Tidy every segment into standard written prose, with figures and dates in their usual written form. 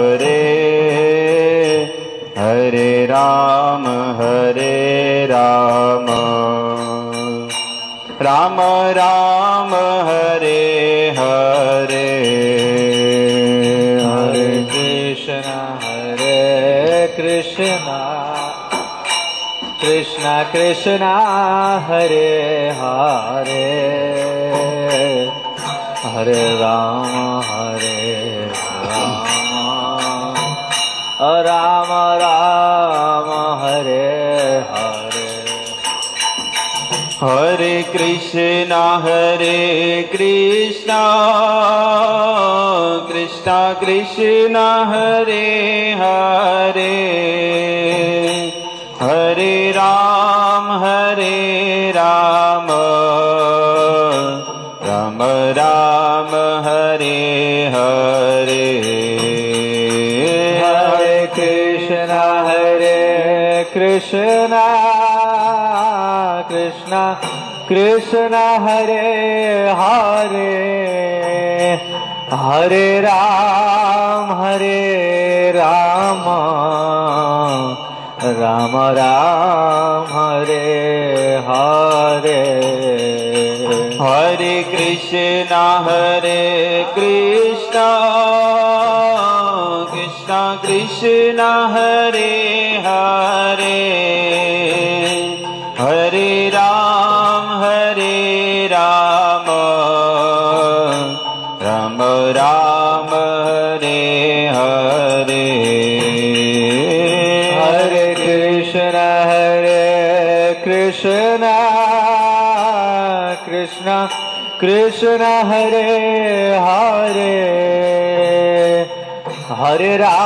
हरे हरे राम राम राम हरे हरे हरे कृष्ण कृष्ण कृष्ण हरे हरे हरे राम राम राम हरे हरे हरे कृष्णा कृष्णा कृष्णा हरे हरे हरे राम राम राम हरे हरे हरे कृष्णा कृष्णा कृष्ण हरे हरे हरे राम राम राम हरे हरे हरे कृष्णा कृष्णा कृष्णा हरे हरे हरे राम राम राम हरे हरे हरे कृष्णा कृष्ण हरे हरे हरे राम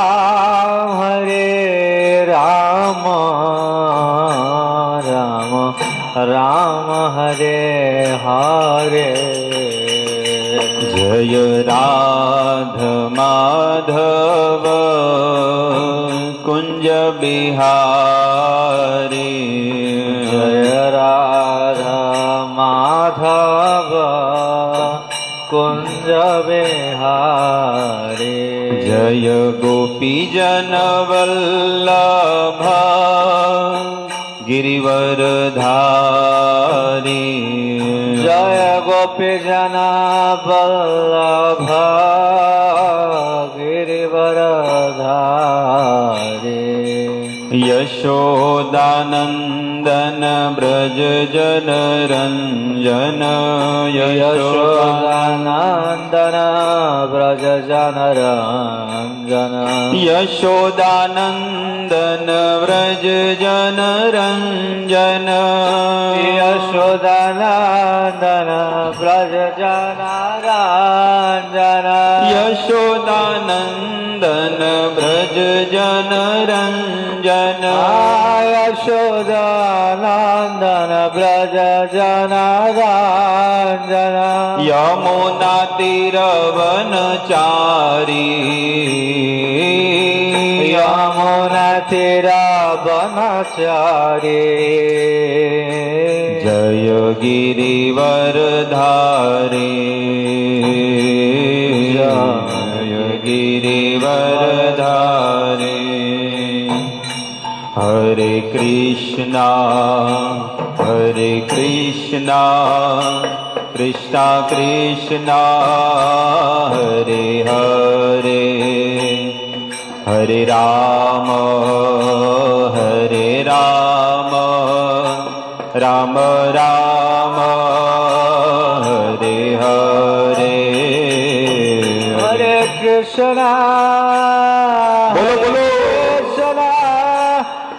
राम हरे हरे जय राधा माधव कुंज बिहारी जय राधा माधव कुंज बिहारी जय गोपी जन वल्लभ गिरिवरधारी जय गोपी जन वल्लभ गिरिवरधारी यशोदानंदन ब्रज जन रंजन यशोदानंदन ब्रज जन रंजन यशोदानंदन ब्रज जन रंजन यशोदानंदन ब्रज जन रंजन यशोदानंदन ब्रज जन रंजन यशोदानंदन ब्रज जन रंजन यमुना तीरवनचारी यमुना तीरवनचारी जय गिरिवरधारी जय गिरिवरधारी हरे कृष्णा कृष्णा कृष्णा हरे हरे हरे राम राम राम हरे हरे हरे कृष्णा बोलो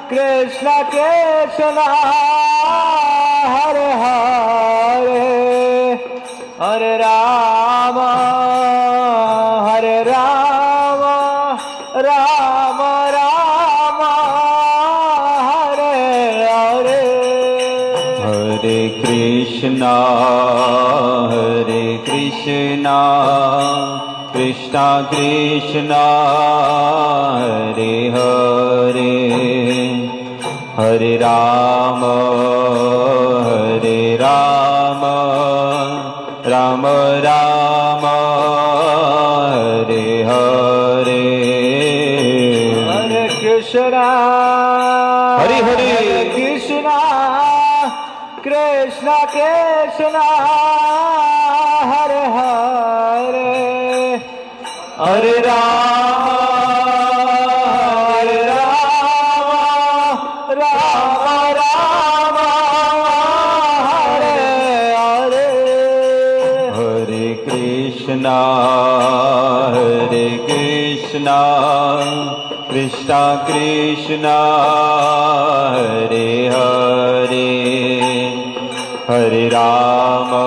Krishna Krishna Hare Hare Hare Ram Ram Ram Hare Hare Hare Krishna Krishna Krishna Hare Hare Hare Ram Ram Ram Hare Hare Krishna, Hare Hare, Hare Krishna, Krishna Krishna, Hare Hare, Hare Rama, Hare Rama, Rama Rama, Hare Hare, Hare Krishna, Krishna Krishna, Hare Hare, Hare Rama,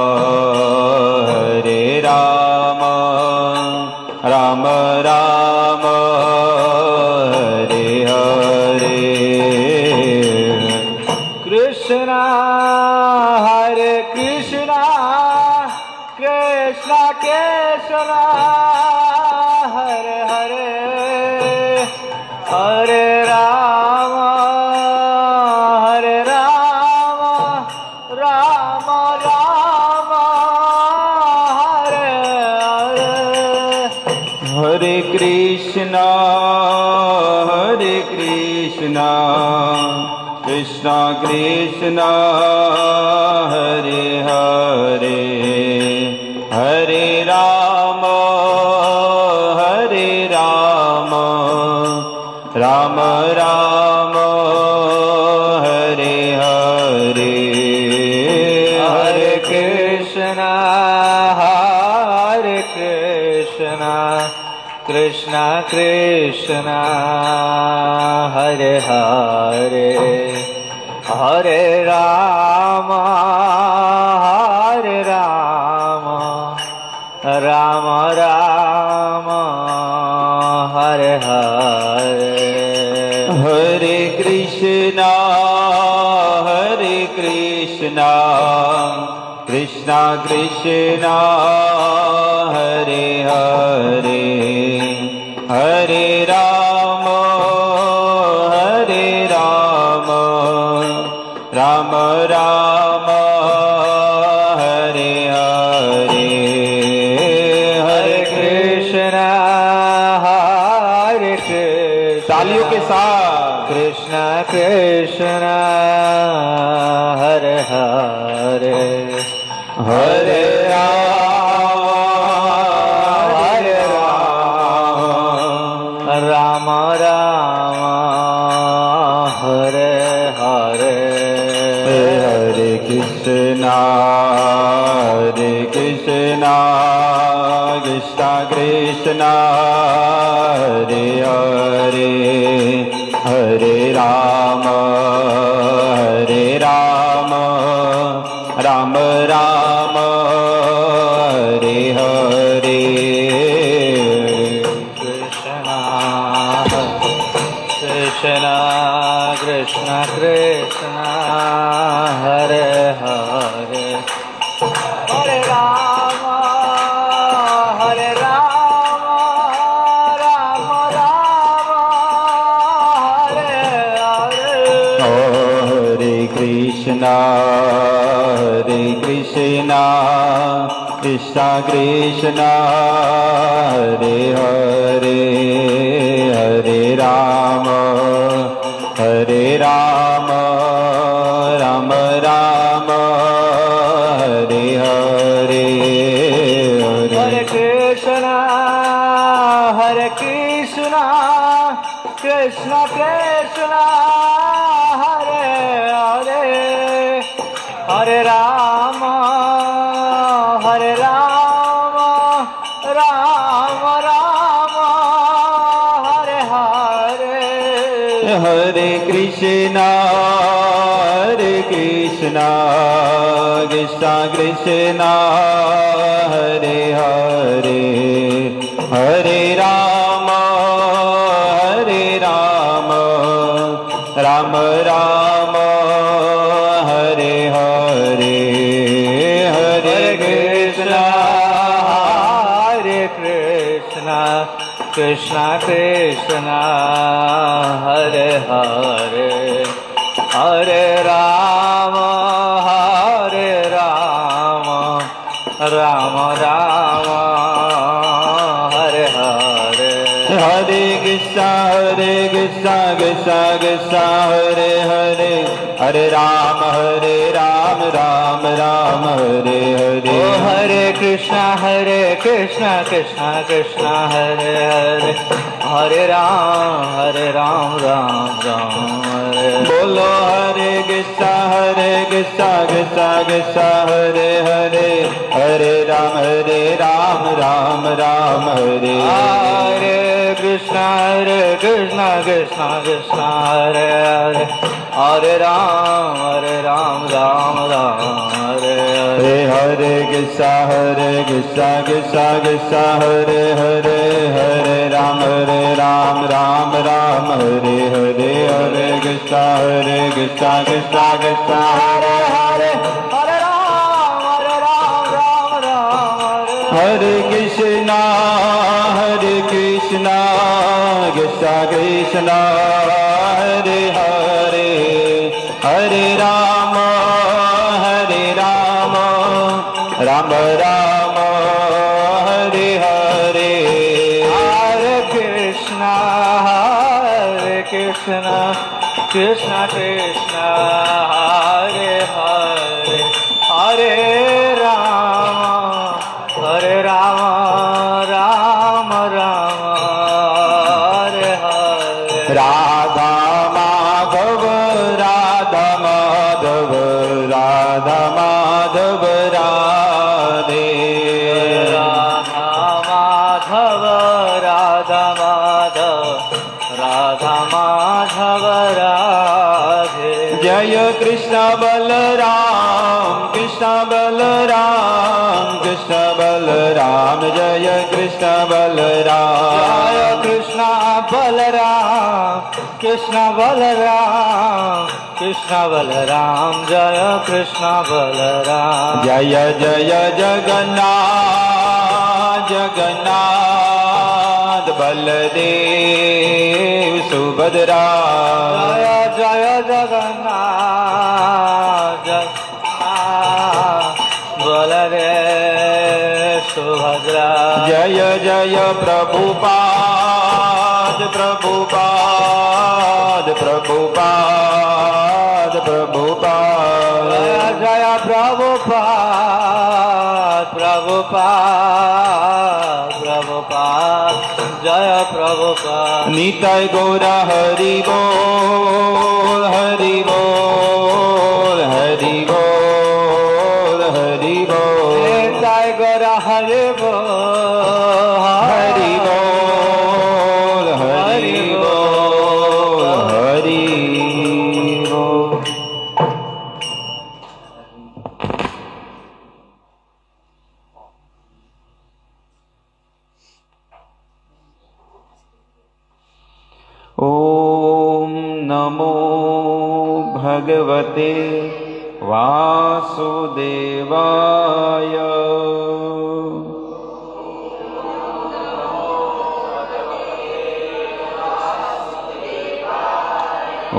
Rama Rama, Hare Hare. Krishna, Hare Krishna, Krishna Krishna, Hare Hare, Hare Rama, Rama Rama, Hare Hare. Hare Krishna, Krishna Krishna, Hare Hare, Hare Rama, Rama Rama, Hare Hare. Hare Krishna, Krishna Krishna, Hare Hare, Hare Rama, Rama Rama, Hare Hare. Hare Krishna, Krishna Krishna, Hare Hare, Hare Rama, Rama Rama, Hare Hare. Hare Krishna, तालियों के साथ Krishna Krishna, Hare Hare, Hare Rama, Rama Rama, Hare Hare. Hare Krishna, Krishna Krishna, Hare Hare, Hare Rama, Rama Rama, Hare Hare. Krishna, Krishna Krishna, Hare Hare, Hare Rama, Rama Rama, Hare Hare. Hare Krishna, Krishna Krishna, Hare Hare, Hare Rama, Rama Rama, Hare Hare. Hare Krishna, Krishna Krishna, Hare Hare, Hare Rama, Rama Rama, Hare Hare. Hare Krishna, Krishna Krishna, Hare Hare, Hare Rama, Rama Rama, Hare Hare. Hare Krishna, Krishna Krishna, Hare Hare, Hare Rama, Rama Rama, Hare Hare. Hare Krishna Krishna Krishna Hare Hare, हरे राम राम राम हरे हरे। ओ हरे कृष्णा कृष्णा कृष्णा हरे हरे, हरे राम राम हरे। बोलो हरे कृष्णा कृष्णा कृष्णा हरे हरे, हरे राम राम हरे। हरे कृष्णा कृष्णा कृष्णा हरे हरे, हरे राम राम हरे हरे। हरे कृष्णा कृष्णा कृष्णा हरे हरे, हरे राम राम हरे हरे। हरे कृष्णा कृष्णा कृष्णा हरे हरे, हरे राम राम हरे कृष्णा कृष्णा कृष्णा हरे हरे, हरे राम राम हरे हरे। हरे कृष्णा कृष्णा कृष्णा हरे हरे, हरे राम राम हरे हरे। राधा माधव राधा माधव राधा माधव राधे, राधा माधव राधे। जय कृष्ण बलराम कृष्ण बलराम कृष्ण बलराम, जय कृष्ण बलराम। जय कृष्ण बलराम कृष्ण बलराम जय कृष्ण बलराम। जय जय जगन्नाथ जगन्नाथ बलदेव सुभद्रा। जय जय जगन्नाथ बलदेव सुभद्रा। जय जय प्रभुपाद प्रभुपाद प्रभुपाद प्रभुपाद। जय जय प्रभुपाद प्रभुपाद जय प्रभुपाद। निताय गौरा हरि बोल हरि बोल हरि बोल हरि बोल। निताय गौरा हरि बोल हरि बोल हरि बोल हरि बोल। ॐ नमो भगवते वासुदेवाय।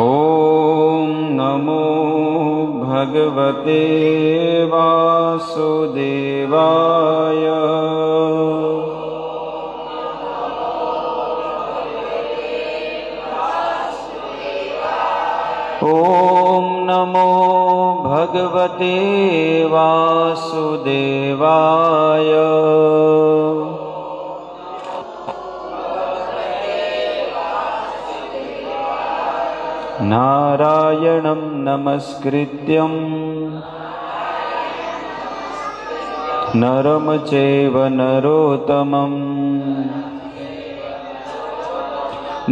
ॐ नमो भगवते वासुदेवाय। ॐ नमो भगवते वासुदेवाय। नारायणं नमस्कृत्यं नरं चैव नरोत्तमं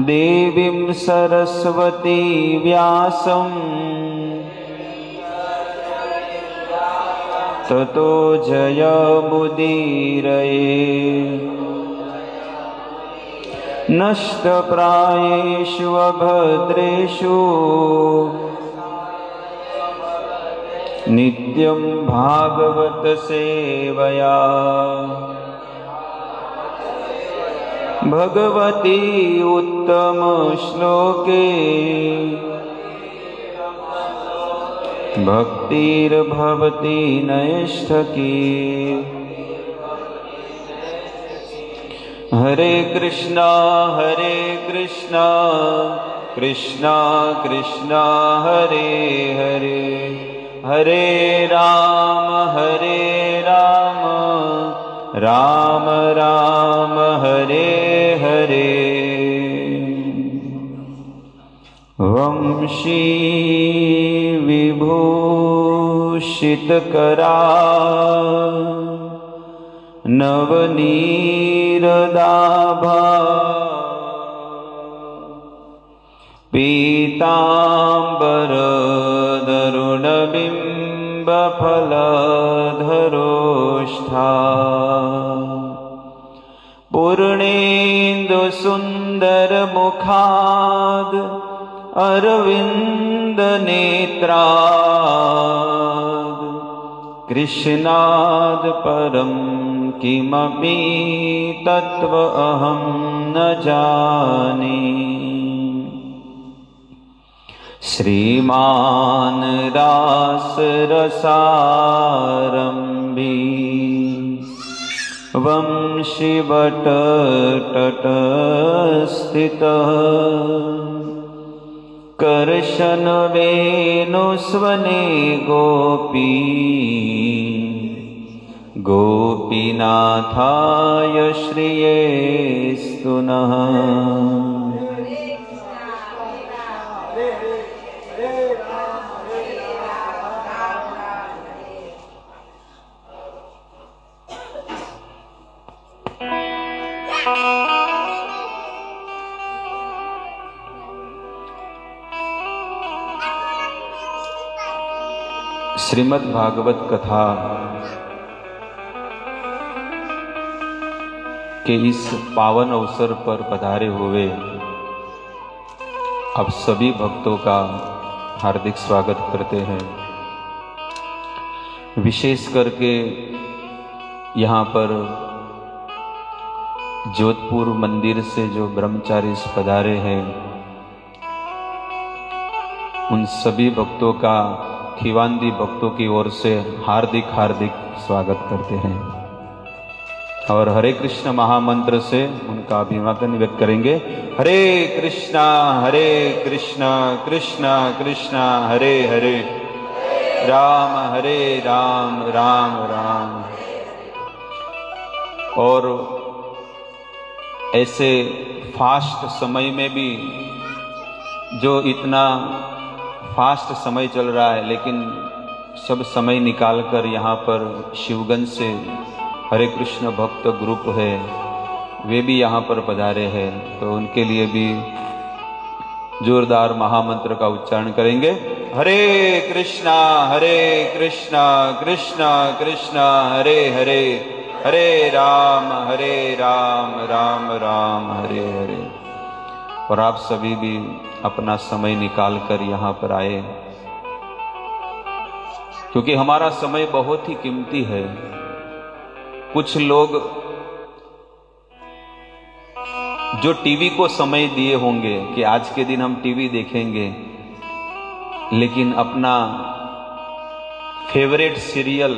देवीं सरस्वती व्यासं ततो जयमुदीरये। नष्टप्रायेषु अभद्रेषु नित्यं भागवत सेवया भगवती उत्तम श्लोके भक्तिर्भवति नैष्ठकी। हरे कृष्णा कृष्णा कृष्णा हरे हरे, हरे राम राम राम हरे हरे। वंशी विभूषितकरा नवनीरदाभा, पीताम्बरदरुणबिम्बफलधरोष्ठा, पूर्णेन्दुसुन्दरमुखाद् अरविन्दनेत्राद्, कृष्णाद् परं किमपि तत्त्व अहं न जाने। श्रीमान् रासरसारम्भी वंशिवटतटस्थितः, कर्शनवेणुस्वने गोपी गोपीनाथाय श्रियेस्तु नः। श्रीमद् भागवत कथा के इस पावन अवसर पर पधारे हुए आप सभी भक्तों का हार्दिक स्वागत करते हैं। विशेष करके यहाँ पर जोधपुर मंदिर से जो ब्रह्मचारी पधारे हैं, उन सभी भक्तों का खिवांदी भक्तों की ओर से हार्दिक स्वागत करते हैं और हरे कृष्ण महामंत्र से उनका अभिवादन व्यक्त करेंगे। हरे कृष्णा कृष्णा कृष्णा हरे हरे, राम राम राम। और ऐसे फास्ट समय में भी, जो इतना फास्ट समय चल रहा है, लेकिन सब समय निकाल कर यहाँ पर शिवगंज से हरे कृष्ण भक्त ग्रुप है, वे भी यहाँ पर पधारे हैं, तो उनके लिए भी जोरदार महामंत्र का उच्चारण करेंगे। हरे कृष्णा कृष्णा कृष्णा हरे हरे, हरे राम राम राम हरे हरे। और आप सभी भी अपना समय निकाल कर यहाँ पर आए, क्योंकि हमारा समय बहुत ही कीमती है। कुछ लोग जो टीवी को समय दिए होंगे कि आज के दिन हम टीवी देखेंगे, लेकिन अपना फेवरेट सीरियल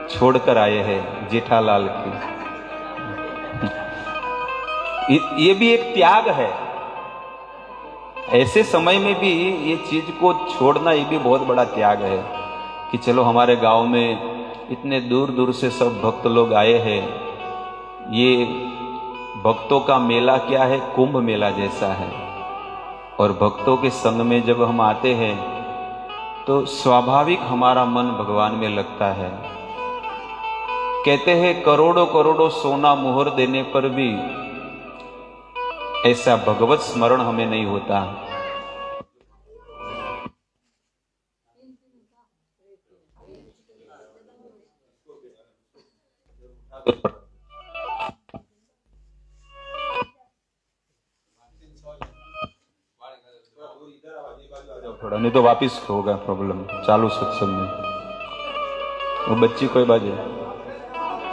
छोड़कर आए हैं जेठालाल की। ये भी एक त्याग है। ऐसे समय में भी ये चीज को छोड़ना, ये भी बहुत बड़ा त्याग है कि चलो हमारे गांव में इतने दूर दूर से सब भक्त लोग आए हैं। ये भक्तों का मेला क्या है, कुंभ मेला जैसा है। और भक्तों के संग में जब हम आते हैं तो स्वाभाविक हमारा मन भगवान में लगता है। कहते हैं करोड़ों करोड़ों सोना मोहर देने पर भी ऐसा भगवत स्मरण हमें नहीं होता। थोड़ा नहीं तो वापिस होगा प्रॉब्लम चालू सत्संग में। वो बच्ची कोई बाजे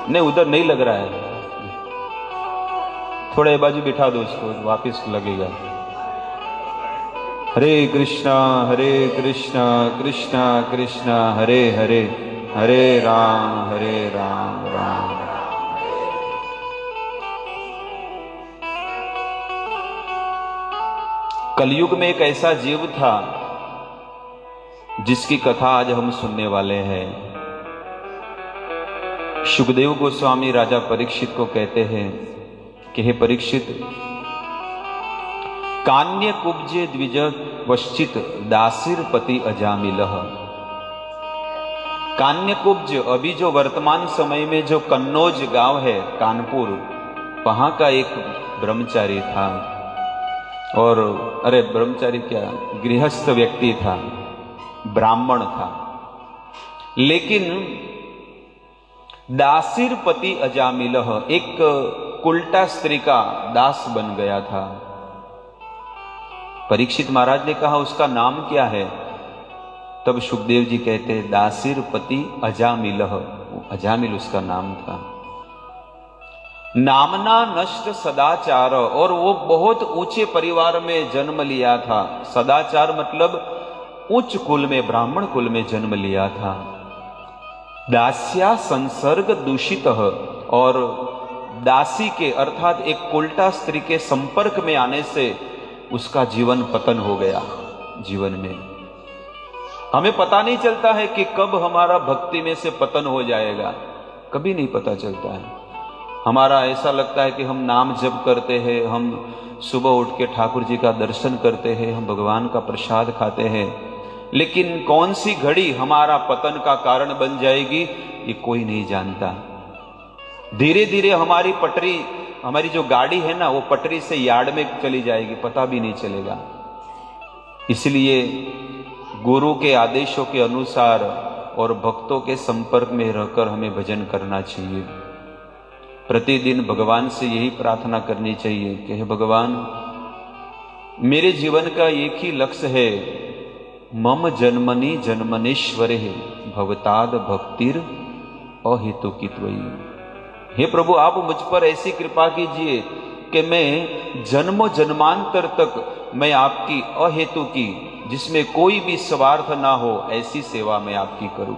नहीं, उधर नहीं लग रहा है, थोड़े बाजू बिठा दो उसको, वापिस लगेगा। हरे कृष्णा कृष्णा कृष्णा हरे हरे, हरे राम राम। कलयुग में एक ऐसा जीव था जिसकी कथा आज हम सुनने वाले हैं। सुखदेव गोस्वामी राजा परीक्षित को कहते हैं कि हे परीक्षित, कान्य कुब्जे द्विज वश्चित दासिर पति अजामिलह। कान्य कुब्ज अभी जो वर्तमान समय में जो कन्नौज गांव है कानपुर, वहां का एक ब्रह्मचारी था। और अरे ब्रह्मचारी क्या, गृहस्थ व्यक्ति था, ब्राह्मण था, लेकिन दासिर पति अजामिलह, एक कुल्टा स्त्री का दास बन गया था। परीक्षित महाराज ने कहा उसका नाम क्या है? तब सुखदेव जी कहते हैं दासिर पति अजामिलह, अजामिल उसका नाम था। नामना नष्ट सदाचार, और वो बहुत ऊंचे परिवार में जन्म लिया था। सदाचार मतलब उच्च कुल में, ब्राह्मण कुल में जन्म लिया था। दास्या संसर्ग दूषित, और दासी के अर्थात एक कुल्टा स्त्री के संपर्क में आने से उसका जीवन पतन हो गया। जीवन में हमें पता नहीं चलता है कि कब हमारा भक्ति में से पतन हो जाएगा, कभी नहीं पता चलता है। हमारा ऐसा लगता है कि हम नाम जप करते हैं, हम सुबह उठ के ठाकुर जी का दर्शन करते हैं, हम भगवान का प्रसाद खाते हैं, लेकिन कौन सी घड़ी हमारा पतन का कारण बन जाएगी ये कोई नहीं जानता। धीरे धीरे हमारी पटरी, हमारी जो गाड़ी है ना, वो पटरी से यार्ड में चली जाएगी, पता भी नहीं चलेगा। इसलिए गुरु के आदेशों के अनुसार और भक्तों के संपर्क में रहकर हमें भजन करना चाहिए। प्रतिदिन भगवान से यही प्रार्थना करनी चाहिए कि हे भगवान, मेरे जीवन का एक ही लक्ष्य है, मम जन्मनि जन्मनेश्वरे भवताद भक्तिर अहेतुकित्वयि। हे प्रभु, आप मुझ पर ऐसी कृपा कीजिए कि मैं जन्मों जन्मांतर तक मैं आपकी अहेतु की, जिसमें कोई भी स्वार्थ ना हो, ऐसी सेवा मैं आपकी करूं।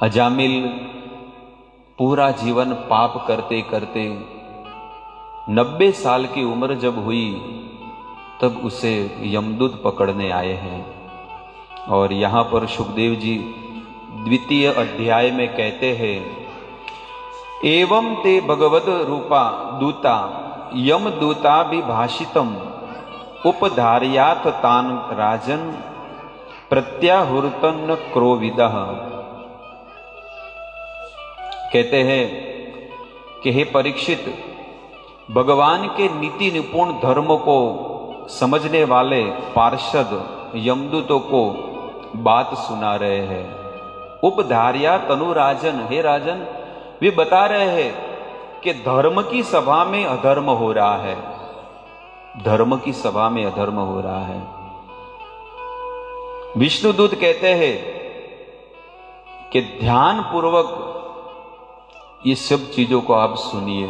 अजामिल पूरा जीवन पाप करते करते 90 साल की उम्र जब हुई तब उसे यमदूत पकड़ने आए हैं। और यहां पर सुखदेव जी द्वितीय अध्याय में कहते हैं, एवं ते भगवद रूपा दूता यम दूता विभाषितम उपधार्याथ तान राजन प्रत्याहुर्तन क्रोविदः। कहते हैं कि हे परीक्षित, भगवान के नीति निपुण धर्म को समझने वाले पार्षद यमदूतों को बात सुना रहे हैं। उपधार्या तनु राजन, हे राजन, वे बता रहे हैं कि धर्म की सभा में अधर्म हो रहा है, धर्म की सभा में अधर्म हो रहा है। विष्णुदूत कहते हैं कि ध्यान पूर्वक ये सब चीजों को आप सुनिए।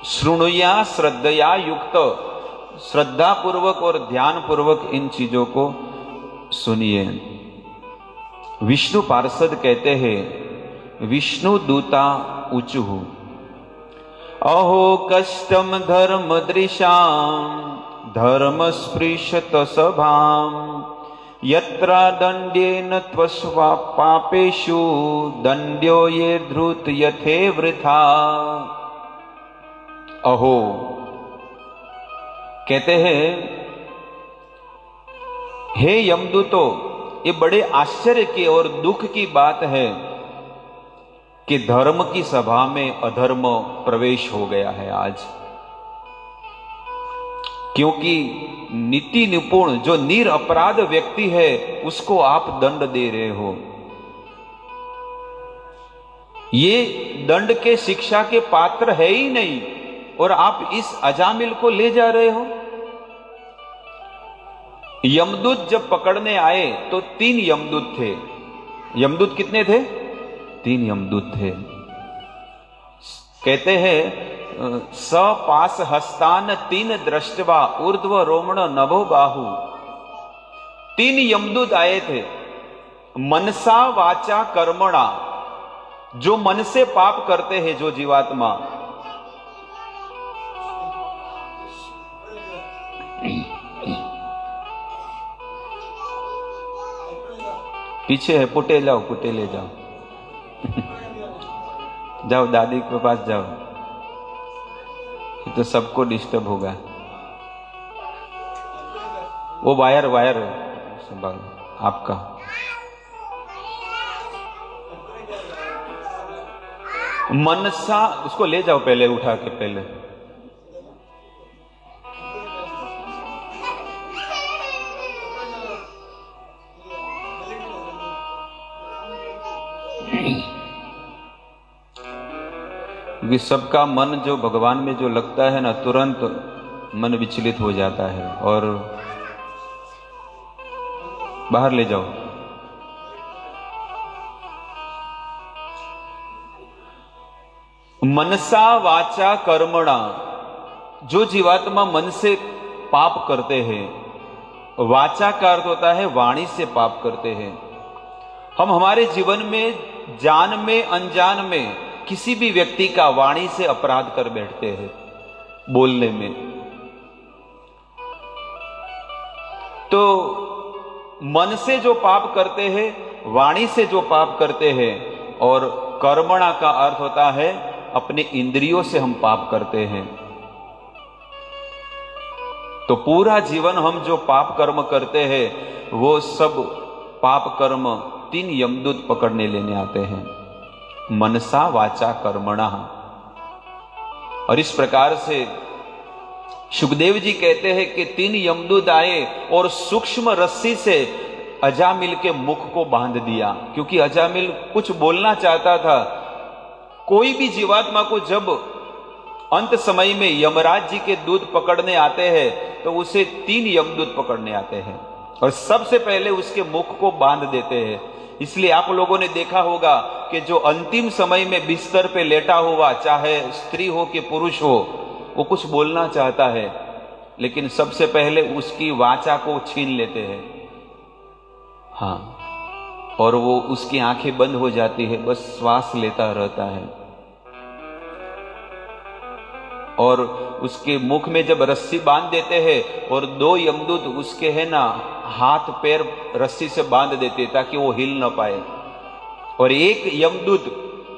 श्रृणुया श्रद्धया युक्त, श्रद्धा पूर्वक और ध्यान पूर्वक इन चीजों को सुनिए। विष्णु पार्षद कहते हैं, विष्णु दूता ऊचुहु अहो कष्टम धर्म दृशाम धर्म स्पृशत सभाम यत्रा दंडेन त्वस्वा पापेषु दंड्यो ये धृत यथे वृथा। अहो, कहते हैं हे यमदूतों, ये बड़े आश्चर्य की और दुख की बात है कि धर्म की सभा में अधर्म प्रवेश हो गया है आज। क्योंकि नीति निपुण जो निरपराध व्यक्ति है उसको आप दंड दे रहे हो। ये दंड के शिक्षा के पात्र है ही नहीं, और आप इस अजामिल को ले जा रहे हो। यमदूत जब पकड़ने आए तो 3 यमदूत थे। यमदूत कितने थे? 3 यमदूत थे। कहते हैं सपास हस्तान 3 दृष्टवा ऊर्ध्व रोमण नभो बाहु। 3 यमदूत आए थे। मनसा वाचा कर्मणा, जो मन से पाप करते हैं जो जीवात्मा, पीछे है, पुटे जाओ, पुटे ले जाओ। जाओ दादी के पास जाओ, तो सबको डिस्टर्ब होगा। वो वायर वायर संभाल आपका। मनसा, उसको ले जाओ पहले, उठा के पहले। क्योंकि सबका मन जो भगवान में जो लगता है ना, तुरंत मन विचलित हो जाता है। और बाहर ले जाओ। मनसा वाचा कर्मणा, जो जीवात्मा मन से पाप करते हैं, वाचा का अर्थ होता है वाणी से पाप करते हैं। हम हमारे जीवन में जान में अनजान में किसी भी व्यक्ति का वाणी से अपराध कर बैठते हैं, बोलने में। तो मन से जो पाप करते हैं, वाणी से जो पाप करते हैं, और कर्मणा का अर्थ होता है अपने इंद्रियों से हम पाप करते हैं। तो पूरा जीवन हम जो पाप कर्म करते हैं, वो सब पाप कर्म 3 यमदूत पकड़ने लेने आते हैं। मनसा वाचा कर्मणा। और इस प्रकार से सुखदेव जी कहते हैं कि 3 यमदूत आए और सूक्ष्म रस्सी से अजामिल के मुख को बांध दिया, क्योंकि अजामिल कुछ बोलना चाहता था। कोई भी जीवात्मा को जब अंत समय में यमराज जी के दूत पकड़ने आते हैं, तो उसे 3 यमदूत पकड़ने आते हैं और सबसे पहले उसके मुख को बांध देते हैं। इसलिए आप लोगों ने देखा होगा कि जो अंतिम समय में बिस्तर पे लेटा हुआ, चाहे स्त्री हो कि पुरुष हो, वो कुछ बोलना चाहता है, लेकिन सबसे पहले उसकी वाचा को छीन लेते हैं। हाँ, और वो उसकी आंखें बंद हो जाती है, बस श्वास लेता रहता है। और उसके मुख में जब रस्सी बांध देते हैं और 2 यमदूत उसके है ना हाथ पैर रस्सी से बांध देते ताकि वो हिल न पाए, और 1 यमदूत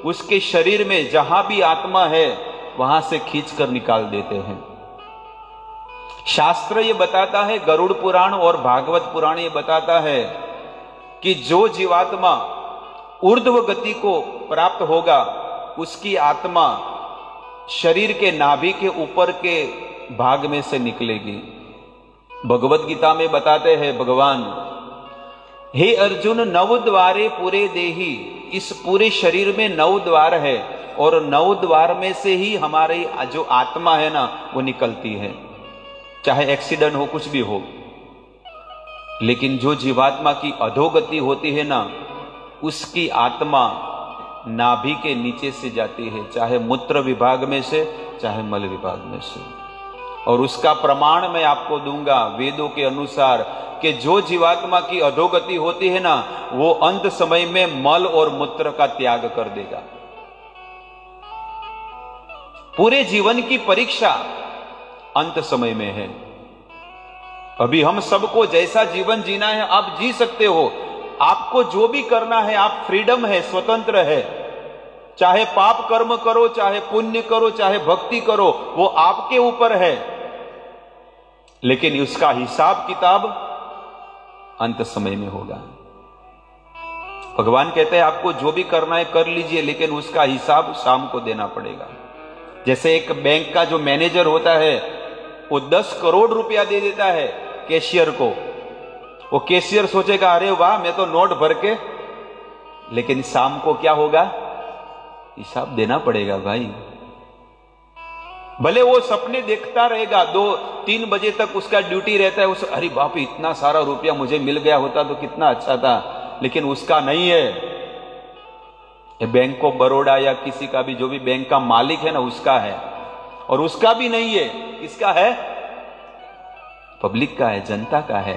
उसके शरीर में जहां भी आत्मा है वहां से खींचकर निकाल देते हैं। शास्त्र ये बताता है, गरुड़ पुराण और भागवत पुराण ये बताता है कि जो जीवात्मा ऊर्ध्व गति को प्राप्त होगा, उसकी आत्मा शरीर के नाभि के ऊपर के भाग में से निकलेगी। भगवत गीता में बताते हैं भगवान, हे अर्जुन 9 द्वारे पूरे देही, इस पूरे शरीर में 9 द्वार है, और 9 द्वार में से ही हमारी जो आत्मा है ना वो निकलती है, चाहे एक्सीडेंट हो कुछ भी हो। लेकिन जो जीवात्मा की अधोगति होती है ना, उसकी आत्मा नाभि के नीचे से जाती है, चाहे मूत्र विभाग में से चाहे मल विभाग में से। और उसका प्रमाण मैं आपको दूंगा वेदों के अनुसार कि जो जीवात्मा की अधोगति होती है ना, वो अंत समय में मल और मूत्र का त्याग कर देगा। पूरे जीवन की परीक्षा अंत समय में है। अभी हम सबको जैसा जीवन जीना है आप जी सकते हो, आपको जो भी करना है आप फ्रीडम है, स्वतंत्र है। चाहे पाप कर्म करो, चाहे पुण्य करो, चाहे भक्ति करो, वो आपके ऊपर है। लेकिन उसका हिसाब किताब अंत समय में होगा। भगवान कहते हैं आपको जो भी करना है कर लीजिए, लेकिन उसका हिसाब शाम को देना पड़ेगा। जैसे एक बैंक का जो मैनेजर होता है, वो 10 करोड़ रुपया दे देता है कैशियर को। वो कैशियर सोचेगा अरे वाह मैं तो नोट भर के, लेकिन शाम को क्या होगा, हिसाब देना पड़ेगा भाई। भले वो सपने देखता रहेगा, 2-3 बजे तक उसका ड्यूटी रहता है, उसे अरे बाप इतना सारा रुपया मुझे मिल गया होता तो कितना अच्छा था, लेकिन उसका नहीं है। बैंक ऑफ बड़ौदा या किसी का भी जो भी बैंक का मालिक है ना, उसका है। और उसका भी नहीं है, किसका है, पब्लिक का है, जनता का है।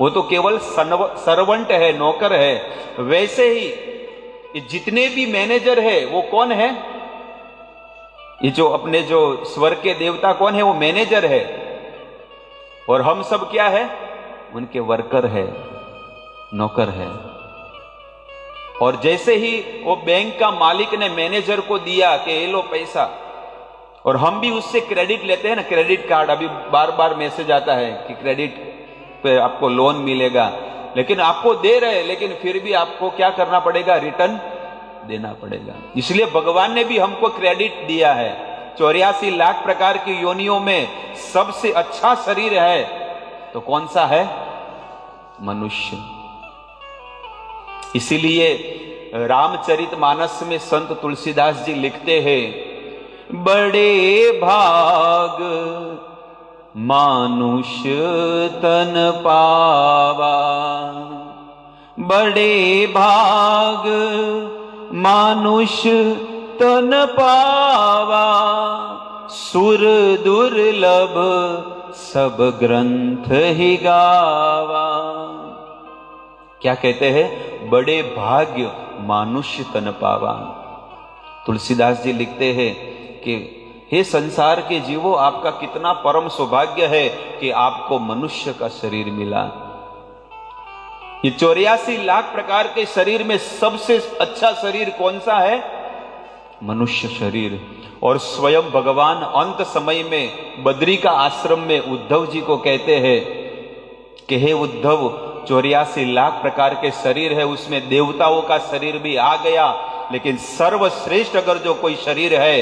वो तो केवल सर्वेंट है, नौकर है। वैसे ही जितने भी मैनेजर है वो कौन है, ये जो अपने जो स्वर्ग के देवता कौन है, वो मैनेजर है। और हम सब क्या है? उनके वर्कर है, नौकर है। और जैसे ही वो बैंक का मालिक ने मैनेजर को दिया कि ये लो पैसा, और हम भी उससे क्रेडिट लेते हैं ना, क्रेडिट कार्ड, अभी बार बार मैसेज आता है कि क्रेडिट पे आपको लोन मिलेगा, लेकिन आपको दे रहे, लेकिन फिर भी आपको क्या करना पड़ेगा? रिटर्न देना पड़ेगा। इसलिए भगवान ने भी हमको क्रेडिट दिया है। 84 लाख प्रकार की योनियों में सबसे अच्छा शरीर है तो कौन सा है? मनुष्य। इसीलिए रामचरितमानस में संत तुलसीदास जी लिखते हैं, बड़े भाग मानुष्य तन पावा, बड़े भाग मानुष्य तन पावा, सुर दुर्लभ सब ग्रंथ ही गावा। क्या कहते हैं? बड़े भाग्य मानुष्य तन पावा। तुलसीदास जी लिखते हैं कि हे संसार के जीवों, आपका कितना परम सौभाग्य है कि आपको मनुष्य का शरीर मिला। ये 84 लाख प्रकार के शरीर में सबसे अच्छा शरीर कौन सा है? मनुष्य शरीर। और स्वयं भगवान अंत समय में बद्री का आश्रम में उद्धव जी को कहते हैं कि हे उद्धव, 84 लाख प्रकार के शरीर है, उसमें देवताओं का शरीर भी आ गया, लेकिन सर्वश्रेष्ठ अगर जो कोई शरीर है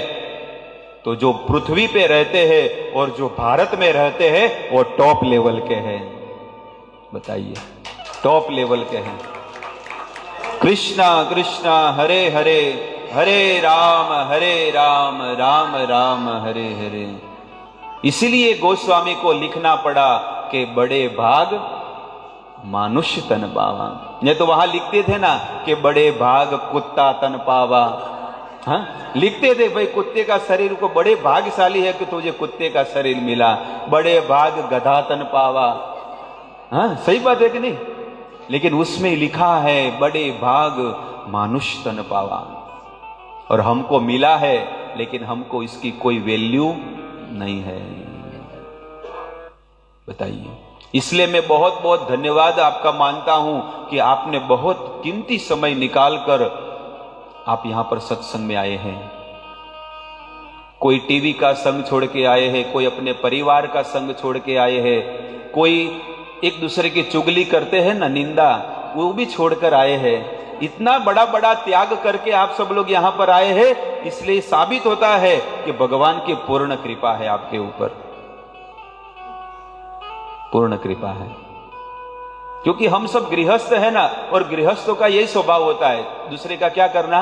तो जो पृथ्वी पे रहते हैं और जो भारत में रहते हैं वो टॉप लेवल के हैं। बताइए, टॉप लेवल के हैं। कृष्णा कृष्णा हरे हरे, हरे राम राम राम हरे हरे। इसीलिए गोस्वामी को लिखना पड़ा कि बड़े भाग मानुष्य तन पावा। नहीं तो वहां लिखते थे ना कि बड़े भाग कुत्ता तन पावा। हाँ, लिखते थे भाई कुत्ते का शरीर को बड़े भाग्यशाली है कि तुझे कुत्ते का शरीर मिला, बड़े भाग गधा तन पावा। हाँ, सही बात है कि नहीं? लेकिन उसमें लिखा है बड़े भाग मानुष्य तन पावा, और हमको मिला है, लेकिन हमको इसकी कोई वैल्यू नहीं है। बताइए। इसलिए मैं बहुत बहुत धन्यवाद आपका मानता हूं कि आपने बहुत कीमती समय निकालकर आप यहां पर सत्संग में आए हैं। कोई टीवी का संग छोड़ के आए हैं, कोई अपने परिवार का संग छोड़ के आए हैं, कोई एक दूसरे की चुगली करते हैं ना, निंदा, वो भी छोड़कर आए हैं। इतना बड़ा बड़ा त्याग करके आप सब लोग यहां पर आए हैं, इसलिए साबित होता है कि भगवान की पूर्ण कृपा है आपके ऊपर, पूर्ण कृपा है। क्योंकि हम सब गृहस्थ है ना, और गृहस्थों का यही स्वभाव होता है, दूसरे का क्या करना?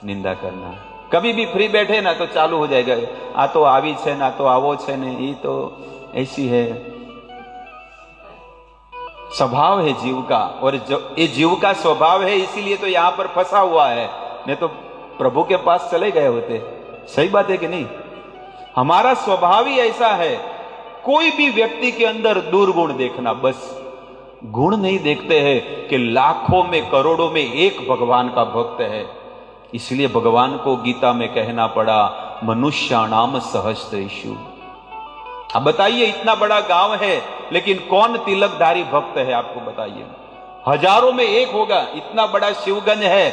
निंदा करना। कभी भी फ्री बैठे ना तो चालू हो जाएगा, आ तो आवी छे ना, तो आवो छे ने, ये तो ऐसी है। स्वभाव है जीव का, और ये जीव का स्वभाव है, इसीलिए तो यहां पर फंसा हुआ है, नहीं तो प्रभु के पास चले गए होते। सही बात है कि नहीं? हमारा स्वभाव ही ऐसा है। कोई भी व्यक्ति के अंदर दुर्गुण देखना, बस गुण नहीं देखते हैं कि लाखों में करोड़ों में एक भगवान का भक्त है। इसलिए भगवान को गीता में कहना पड़ा, मनुष्याणाम सहस्रेषु। अब बताइए, इतना बड़ा गांव है, लेकिन कौन तिलकधारी भक्त है? आपको बताइए, हजारों में एक होगा। इतना बड़ा शिवगंज है,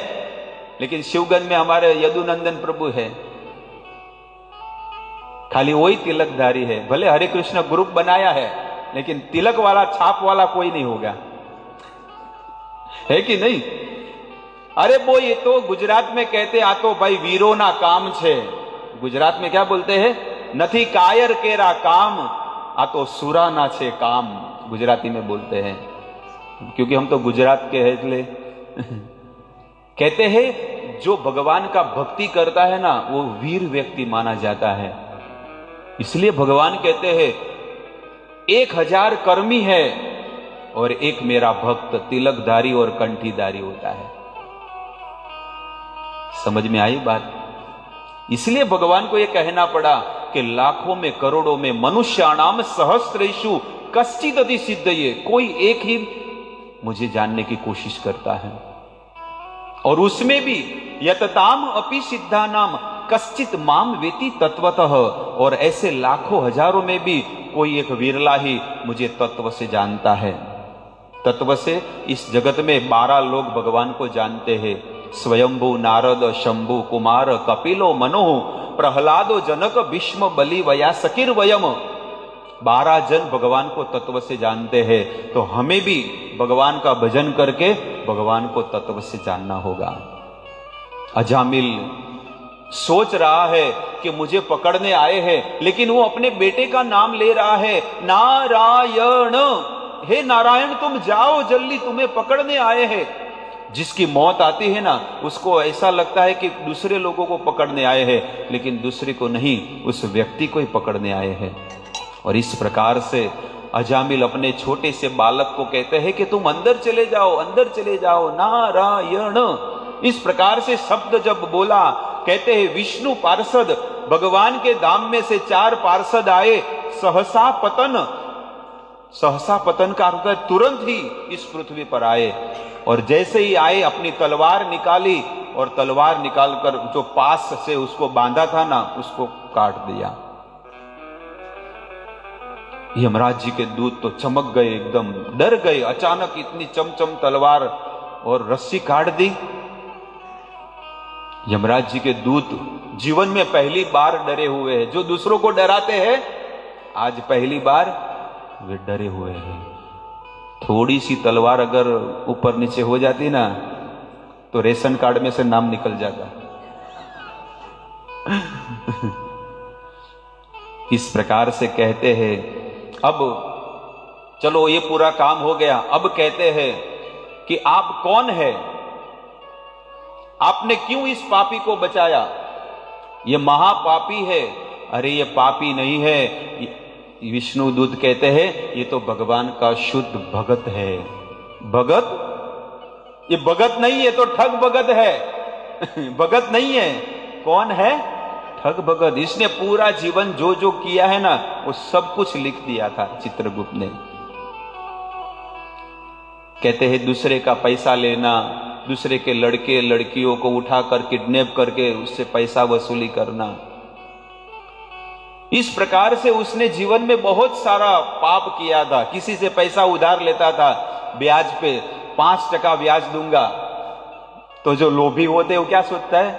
लेकिन शिवगंज में हमारे यदुनंदन प्रभु है, खाली वही तिलकधारी है। भले हरे कृष्ण ग्रुप बनाया है, लेकिन तिलक वाला, छाप वाला कोई नहीं होगा, है कि नहीं? अरे वो ये तो गुजरात में कहते आ तो भाई वीरो ना काम छे। गुजरात में क्या बोलते हैं? नथी कायर केरा काम, आ तो सुरा ना छे काम, गुजराती में बोलते हैं। क्योंकि हम तो गुजरात के हैं, इसलिए कहते हैं जो भगवान का भक्ति करता है ना, वो वीर व्यक्ति माना जाता है। इसलिए भगवान कहते हैं 1000 कर्मी है और एक मेरा भक्त तिलकधारी और कंठीधारी होता है। समझ में आई बात? इसलिए भगवान को यह कहना पड़ा कि लाखों में करोड़ों में मनुष्याणाम सहस्रेषु कश्चित् अति सिद्धये, कोई एक ही मुझे जानने की कोशिश करता है। और उसमें भी यतताम अपि सिद्धानाम कश्चित माम वेति तत्वतः, और ऐसे लाखों हजारों में भी कोई एक विरला ही मुझे तत्व से जानता है। तत्व से इस जगत में 12 लोग भगवान को जानते हैं। स्वयंभू, नारद, शंभु, कुमार, कपिलो, मनु, प्रहलादो, जनक, भीष्म, बलि, वया सकीर वयम। 12 जन भगवान को तत्व से जानते हैं। तो हमें भी भगवान का भजन करके भगवान को तत्व से जानना होगा। अजामिल सोच रहा है कि मुझे पकड़ने आए हैं, लेकिन वो अपने बेटे का नाम ले रहा है, नारायण, हे नारायण तुम जाओ जल्दी, तुम्हें पकड़ने आए हैं। जिसकी मौत आती है ना, उसको ऐसा लगता है कि दूसरे लोगों को पकड़ने आए हैं, लेकिन दूसरे को नहीं, उस व्यक्ति को ही पकड़ने आए हैं। और इस प्रकार से अजामिल अपने छोटे से बालक को कहते हैं कि तुम अंदर चले जाओ, अंदर चले जाओ, नारायण। इस प्रकार से शब्द जब बोला, कहते हैं विष्णु पार्षद, भगवान के धाम में से 4 पार्षद आए। सहसा पतन, सहसा पतन का अर्थ है तुरंत ही इस पृथ्वी पर आए। और जैसे ही आए अपनी तलवार निकाली, और तलवार निकालकर जो पास से उसको बांधा था ना, उसको काट दिया। यमराज जी के दूत तो चमक गए, एकदम डर गए। अचानक इतनी चमचम तलवार और रस्सी काट दी। यमराज जी के दूत जीवन में पहली बार डरे हुए हैं। जो दूसरों को डराते हैं, आज पहली बार वे डरे हुए हैं। थोड़ी सी तलवार अगर ऊपर नीचे हो जाती ना, तो रेशन कार्ड में से नाम निकल जाता। इस प्रकार से कहते हैं, अब चलो ये पूरा काम हो गया। अब कहते हैं कि आप कौन है, आपने क्यों इस पापी को बचाया? ये महापापी है। अरे ये पापी नहीं है, विष्णु दूत कहते हैं ये तो भगवान का शुद्ध भगत है। भगत? ये भगत नहीं है, तो ठग भगत है। भगत नहीं है, कौन है? ठग भगत। इसने पूरा जीवन जो जो किया है ना, वो सब कुछ लिख दिया था चित्रगुप्त ने। कहते हैं दूसरे का पैसा लेना, दूसरे के लड़के लड़कियों को उठाकर किडनैप करके उससे पैसा वसूली करना, इस प्रकार से उसने जीवन में बहुत सारा पाप किया था। किसी से पैसा उधार लेता था, ब्याज पे 5% ब्याज दूंगा, तो जो लोभी होते हैं वो क्या सोचता है,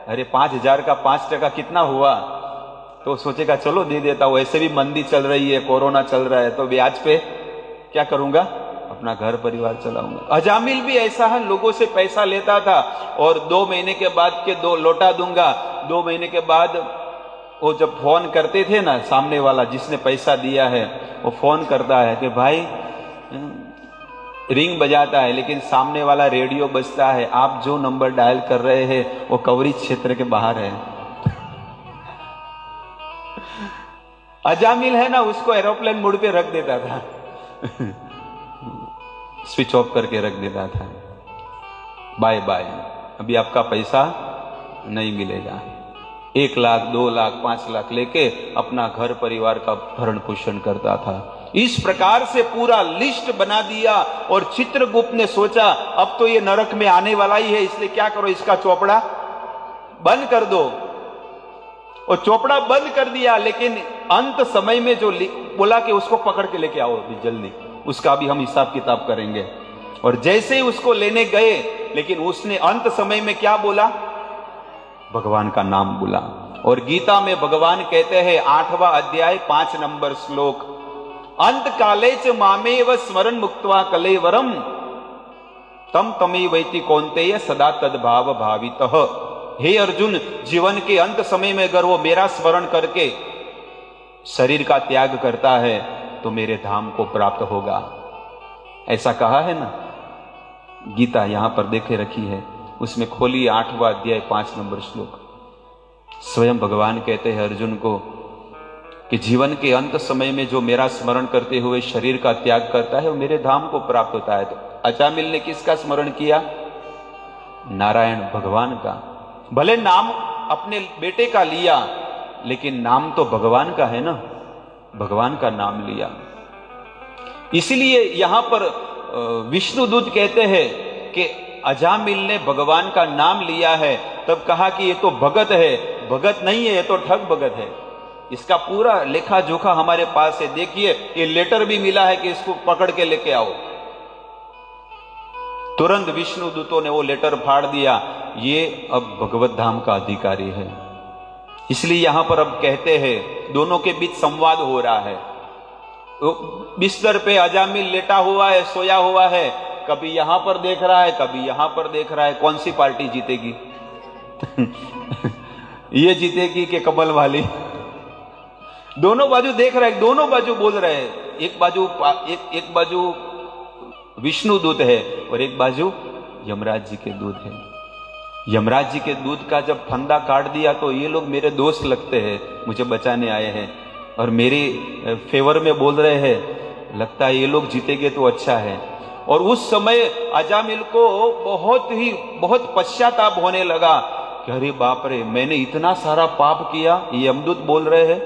अरे 5,000 का 5% कितना हुआ, तो सोचेगा चलो दे देता हूं, ऐसे भी मंदी चल रही है, कोरोना चल रहा है, तो ब्याज पे क्या करूंगा, अपना घर परिवार चलाऊंगा। अजामिल भी ऐसा है, लोगों से पैसा लेता था और 2 महीने के बाद के 2 लौटा दूंगा। 2 महीने के बाद वो जब फोन करते थे ना, सामने वाला जिसने पैसा दिया है वो फोन करता है कि भाई, रिंग बजाता है लेकिन सामने वाला रेडियो बजता है, आप जो नंबर डायल कर रहे हैं वो कवरेज क्षेत्र के बाहर है। अजामिल है ना, उसको एरोप्लेन मोड पे रख देता था। स्विच ऑफ करके रख देता था, बाय बाय, अभी आपका पैसा नहीं मिलेगा। 1 लाख 2 लाख 5 लाख लेके अपना घर परिवार का भरण पोषण करता था। इस प्रकार से पूरा लिस्ट बना दिया और चित्रगुप्त ने सोचा अब तो ये नरक में आने वाला ही है, इसलिए क्या करो, इसका चौपड़ा बंद कर दो। और चौपड़ा बंद कर दिया, लेकिन अंत समय में जो बोला कि उसको पकड़ के लेके आओ अभी जल्दी, उसका भी हम हिसाब किताब करेंगे। और जैसे ही उसको लेने गए, लेकिन उसने अंत समय में क्या बोला, भगवान का नाम बोला। और गीता में भगवान कहते हैं 8वां अध्याय 5 नंबर श्लोक, अंत काले च मामेव स्मरण मुक्त्वा कलेवरम तम तमेवैति कौन्तेय सदा तद्भाव भावितः। हे अर्जुन, जीवन के अंत समय में अगर वो मेरा स्मरण करके शरीर का त्याग करता है तो मेरे धाम को प्राप्त होगा। ऐसा कहा है ना, गीता यहां पर देखे रखी है, उसमें खोलिए 8वां अध्याय 5 नंबर श्लोक। स्वयं भगवान कहते हैं अर्जुन को कि जीवन के अंत समय में जो मेरा स्मरण करते हुए शरीर का त्याग करता है वो मेरे धाम को प्राप्त होता है। तो अजामिल ने किसका स्मरण किया, नारायण भगवान का। भले नाम अपने बेटे का लिया, लेकिन नाम तो भगवान का है ना, भगवान का नाम लिया। इसलिए यहां पर विष्णुदूत कहते हैं कि अजामिल ने भगवान का नाम लिया है, तब कहा कि ये तो भगत है, भगत नहीं है, ये तो ठग भगत है। इसका पूरा लेखा जोखा हमारे पास है। देखिए ये लेटर भी मिला है कि इसको पकड़ के लेके आओ। तुरंत विष्णु दूतों ने वो लेटर फाड़ दिया। ये अब भगवत धाम का अधिकारी है। इसलिए यहां पर अब कहते हैं दोनों के बीच संवाद हो रहा है। बिस्तर पे अजामिल लेटा हुआ है, सोया हुआ है, कभी यहां पर देख रहा है, कभी यहां पर देख रहा है। कौन सी पार्टी जीतेगी? ये जीतेगी कि कमल वाली? दोनों बाजू देख रहा है, दोनों बाजू बोल रहे हैं। एक बाजू विष्णु दूत है और एक बाजू यमराज जी के दूत है। यमराज जी के दूत का जब फंदा काट दिया तो ये लोग मेरे दोस्त लगते हैं, मुझे बचाने आए हैं और मेरे फेवर में बोल रहे हैं। लगता है ये लोग जीतेंगे तो अच्छा है। और उस समय अजामिल को बहुत पश्चाताप होने लगा कि अरे बाप रे, मैंने इतना सारा पाप किया। ये यमदूत बोल रहे हैं,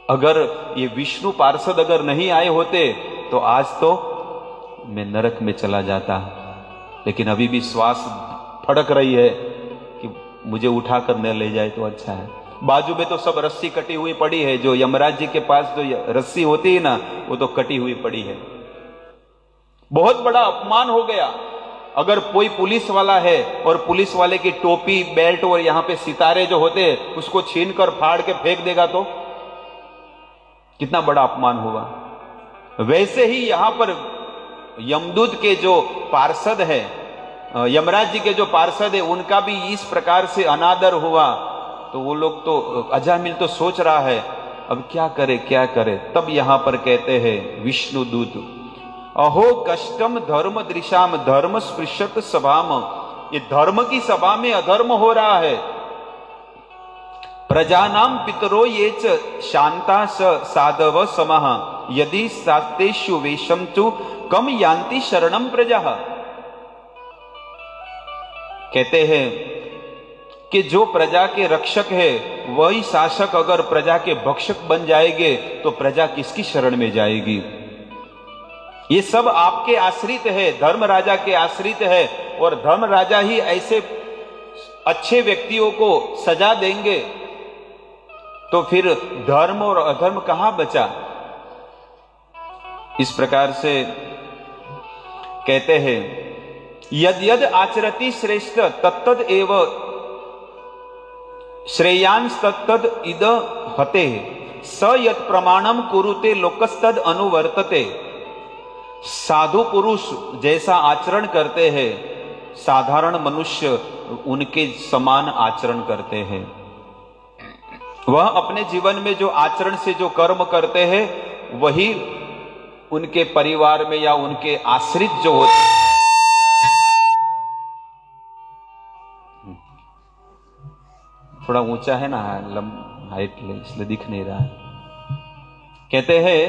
अगर ये विष्णु पार्षद अगर नहीं आए होते तो आज तो मैं नरक में चला जाता। लेकिन अभी भी श्वास फड़क रही है कि मुझे उठा कर न ले जाए तो अच्छा है। बाजू में तो सब रस्सी कटी हुई पड़ी है। जो यमराज जी के पास जो रस्सी होती है ना, वो तो कटी हुई पड़ी है। बहुत बड़ा अपमान हो गया। अगर कोई पुलिस वाला है और पुलिस वाले की टोपी, बेल्ट और यहां पे सितारे जो होते हैं उसको छीन कर फाड़ के फेंक देगा तो कितना बड़ा अपमान होगा। वैसे ही यहां पर यमदूत के जो पार्षद है, यमराज जी के जो पार्षद है, उनका भी इस प्रकार से अनादर हुआ। तो वो लोग तो, अजामिल तो सोच रहा है अब क्या करे क्या करे। तब यहां पर कहते हैं विष्णु दूत, अहो कष्टम धर्म दृशाम धर्म स्पृशत सभाम। ये धर्म की सभा में अधर्म हो रहा है। प्रजानाम पितरो ये च शांता साधव समः यदि सातेषु वेशम चु कम यान्ति शरणम प्रजा। कहते हैं कि जो प्रजा के रक्षक है वही शासक अगर प्रजा के भक्षक बन जाएंगे तो प्रजा किसकी शरण में जाएगी? ये सब आपके आश्रित है, धर्म राजा के आश्रित है। और धर्म राजा ही ऐसे अच्छे व्यक्तियों को सजा देंगे तो फिर धर्म और अधर्म कहां बचा? इस प्रकार से कहते हैं, यद यद आचरति श्रेष्ठ तत्तद एव श्रेयांस तत्तद इद हते स यत् प्रमाणम कुरुते लोकस्तद अनुवर्तते। साधु पुरुष जैसा आचरण करते हैं, साधारण मनुष्य उनके समान आचरण करते हैं। वह अपने जीवन में जो आचरण से जो कर्म करते हैं वही उनके परिवार में या उनके आश्रित जो होते। थोड़ा ऊंचा है ना हाइट, इसलिए दिख नहीं रहा है। कहते हैं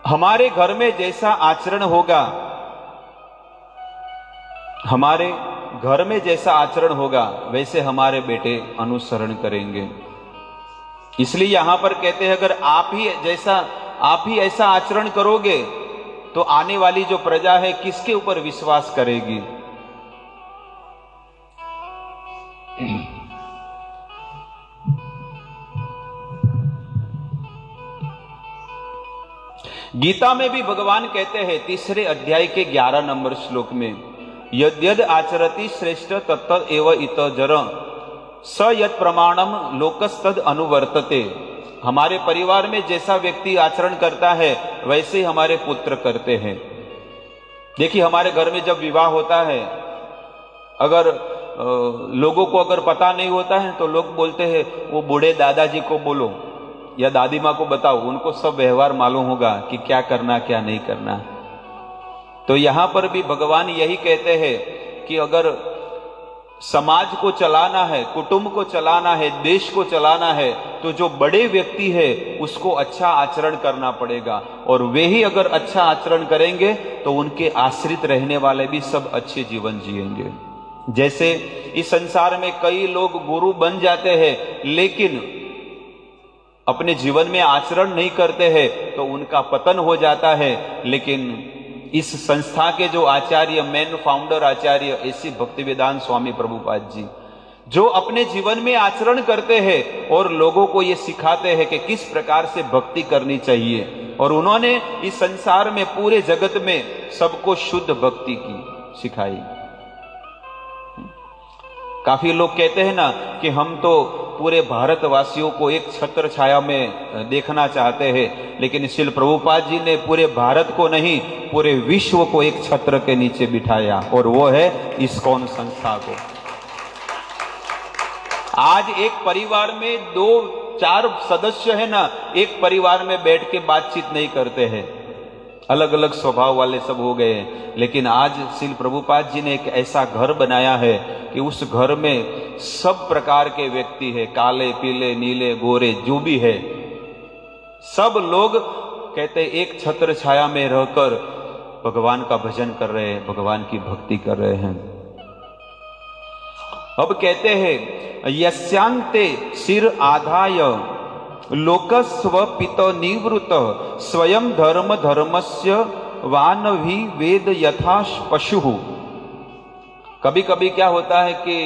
हमारे घर में जैसा आचरण होगा, हमारे घर में जैसा आचरण होगा वैसे हमारे बेटे अनुसरण करेंगे। इसलिए यहां पर कहते हैं अगर आप ही ऐसा आचरण करोगे तो आने वाली जो प्रजा है किसके ऊपर विश्वास करेगी? गीता में भी भगवान कहते हैं 3 अध्याय के 11 नंबर श्लोक में, यद्यद आचरति श्रेष्ठ तत्तद एव इतजर स यत् प्रमाणम लोकस्तद अनुवर्तते। हमारे परिवार में जैसा व्यक्ति आचरण करता है वैसे ही हमारे पुत्र करते हैं। देखिए हमारे घर में जब विवाह होता है, अगर लोगों को अगर पता नहीं होता है तो लोग बोलते हैं वो बूढ़े दादाजी को बोलो या दादी माँ को बताओ, उनको सब व्यवहार मालूम होगा कि क्या करना क्या नहीं करना। तो यहां पर भी भगवान यही कहते हैं कि अगर समाज को चलाना है, कुटुंब को चलाना है, देश को चलाना है तो जो बड़े व्यक्ति है उसको अच्छा आचरण करना पड़ेगा। और वे ही अगर अच्छा आचरण करेंगे तो उनके आश्रित रहने वाले भी सब अच्छे जीवन जिएंगे। जैसे इस संसार में कई लोग गुरु बन जाते हैं लेकिन अपने जीवन में आचरण नहीं करते हैं तो उनका पतन हो जाता है। लेकिन इस संस्था के जो आचार्य, मेन फाउंडर आचार्य ऐसी भक्तिवेदांत स्वामी प्रभुपाद जी, जो अपने जीवन में आचरण करते हैं और लोगों को ये सिखाते हैं कि किस प्रकार से भक्ति करनी चाहिए। और उन्होंने इस संसार में पूरे जगत में सबको शुद्ध भक्ति की सिखाई। काफी लोग कहते हैं ना कि हम तो पूरे भारतवासियों को एक छत्र छाया में देखना चाहते हैं, लेकिन श्रील प्रभुपाद जी ने पूरे भारत को नहीं, पूरे विश्व को एक छत्र के नीचे बिठाया, और वो है इस्कॉन संस्था को। आज एक परिवार में 2-4 सदस्य है ना, एक परिवार में बैठ के बातचीत नहीं करते हैं, अलग अलग स्वभाव वाले सब हो गए हैं। लेकिन आज श्रील प्रभुपाद जी ने एक ऐसा घर बनाया है कि उस घर में सब प्रकार के व्यक्ति है, काले पीले नीले गोरे जो भी है, सब लोग कहते एक छत्र छाया में रहकर भगवान का भजन कर रहे हैं, भगवान की भक्ति कर रहे हैं। अब कहते हैं यस्यांते सिर आधाय लोकस्व पित निवृत स्वयं धर्म धर्मस्य वानवी वेद यथा पशु। कभी कभी क्या होता है कि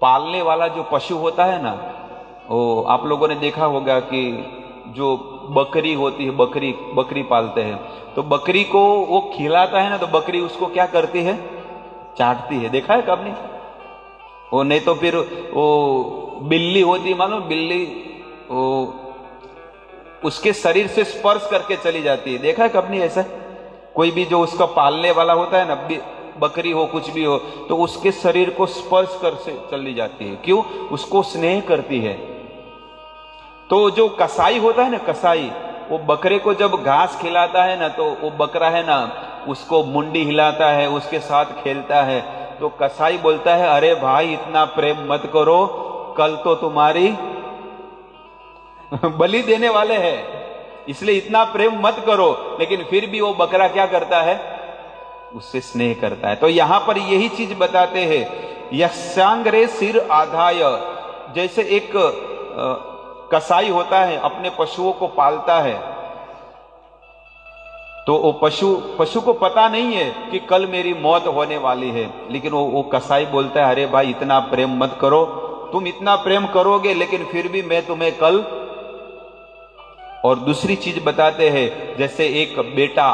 पालने वाला जो पशु होता है ना, वो आप लोगों ने देखा होगा कि जो बकरी होती है, बकरी पालते हैं, तो बकरी को वो खिलाता है ना, तो बकरी उसको क्या करती है, चाटती है। देखा है कब नहीं? वो नहीं तो फिर वो बिल्ली होती, मालूम बिल्ली वो उसके शरीर से स्पर्श करके चली जाती है। देखा है कब नहीं ऐसा? कोई भी जो उसका पालने वाला होता है ना, बकरी हो कुछ भी हो, तो उसके शरीर को स्पर्श कर से चली जाती है। क्यों? उसको स्नेह करती है। तो जो कसाई होता है ना, कसाई, वो बकरे को जब घास खिलाता है ना, तो वो बकरा है ना उसको मुंडी हिलाता है, उसके साथ खेलता है। तो कसाई बोलता है अरे भाई इतना प्रेम मत करो, कल तो तुम्हारी बलि देने वाले हैं, इसलिए इतना प्रेम मत करो। लेकिन फिर भी वो बकरा क्या करता है, उससे स्नेह करता है। तो यहां पर यही चीज बताते हैं, यक्षांग्रे सिर आधाय, जैसे एक कसाई होता है अपने पशुओं को पालता है, तो वो पशु को पता नहीं है कि कल मेरी मौत होने वाली है, लेकिन वो कसाई बोलता है अरे भाई इतना प्रेम मत करो, तुम इतना प्रेम करोगे लेकिन फिर भी मैं तुम्हें कल। और दूसरी चीज बताते हैं, जैसे एक बेटा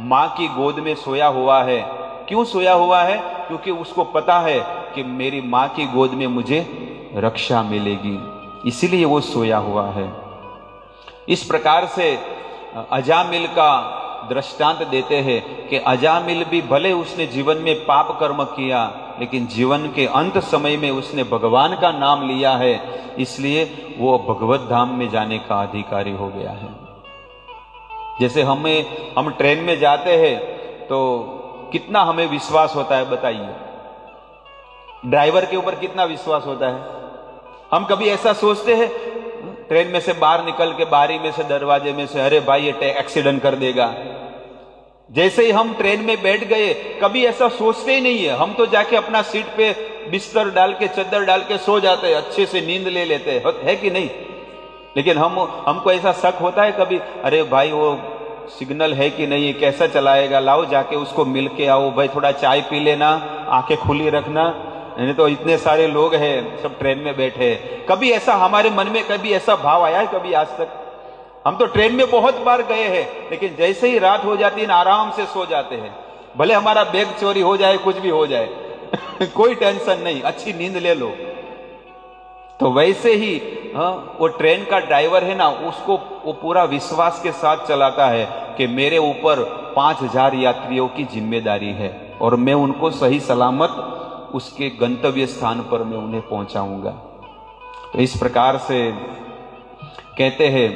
मां की गोद में सोया हुआ है। क्यों सोया हुआ है? क्योंकि उसको पता है कि मेरी मां की गोद में मुझे रक्षा मिलेगी, इसीलिए वो सोया हुआ है। इस प्रकार से अजामिल का दृष्टांत देते हैं कि अजामिल भी भले उसने जीवन में पाप कर्म किया, लेकिन जीवन के अंत समय में उसने भगवान का नाम लिया है, इसलिए वो भगवत धाम में जाने का अधिकारी हो गया है। जैसे हम ट्रेन में जाते हैं तो कितना हमें विश्वास होता है, बताइए? ड्राइवर के ऊपर कितना विश्वास होता है? हम कभी ऐसा सोचते हैं ट्रेन में से बाहर निकल के बारी में से, दरवाजे में से, अरे भाई ये एक्सीडेंट कर देगा। जैसे ही हम ट्रेन में बैठ गए, कभी ऐसा सोचते ही नहीं है। हम तो जाके अपना सीट पे बिस्तर डाल के, चद्दर डाल के सो जाते हैं, अच्छे से नींद ले लेते हैं, है कि नहीं? लेकिन हमको ऐसा शक होता है कभी, अरे भाई वो सिग्नल है कि नहीं, कैसा चलाएगा, लाओ जाके उसको मिल के आओ, भाई थोड़ा चाय पी लेना, आंखें खुली रखना, नहीं तो इतने सारे लोग हैं सब ट्रेन में बैठे। कभी ऐसा हमारे मन में कभी ऐसा भाव आया है कभी आज तक? हम तो ट्रेन में बहुत बार गए हैं, लेकिन जैसे ही रात हो जाती है ना, आराम से सो जाते हैं, भले हमारा बैग चोरी हो जाए, कुछ भी हो जाए कोई टेंशन नहीं, अच्छी नींद ले लो। तो वैसे ही वो ट्रेन का ड्राइवर है ना, उसको वो पूरा विश्वास के साथ चलाता है कि मेरे ऊपर 5000 यात्रियों की जिम्मेदारी है और मैं उनको सही सलामत उसके गंतव्य स्थान पर मैं उन्हें पहुंचाऊंगा। तो इस प्रकार से कहते हैं,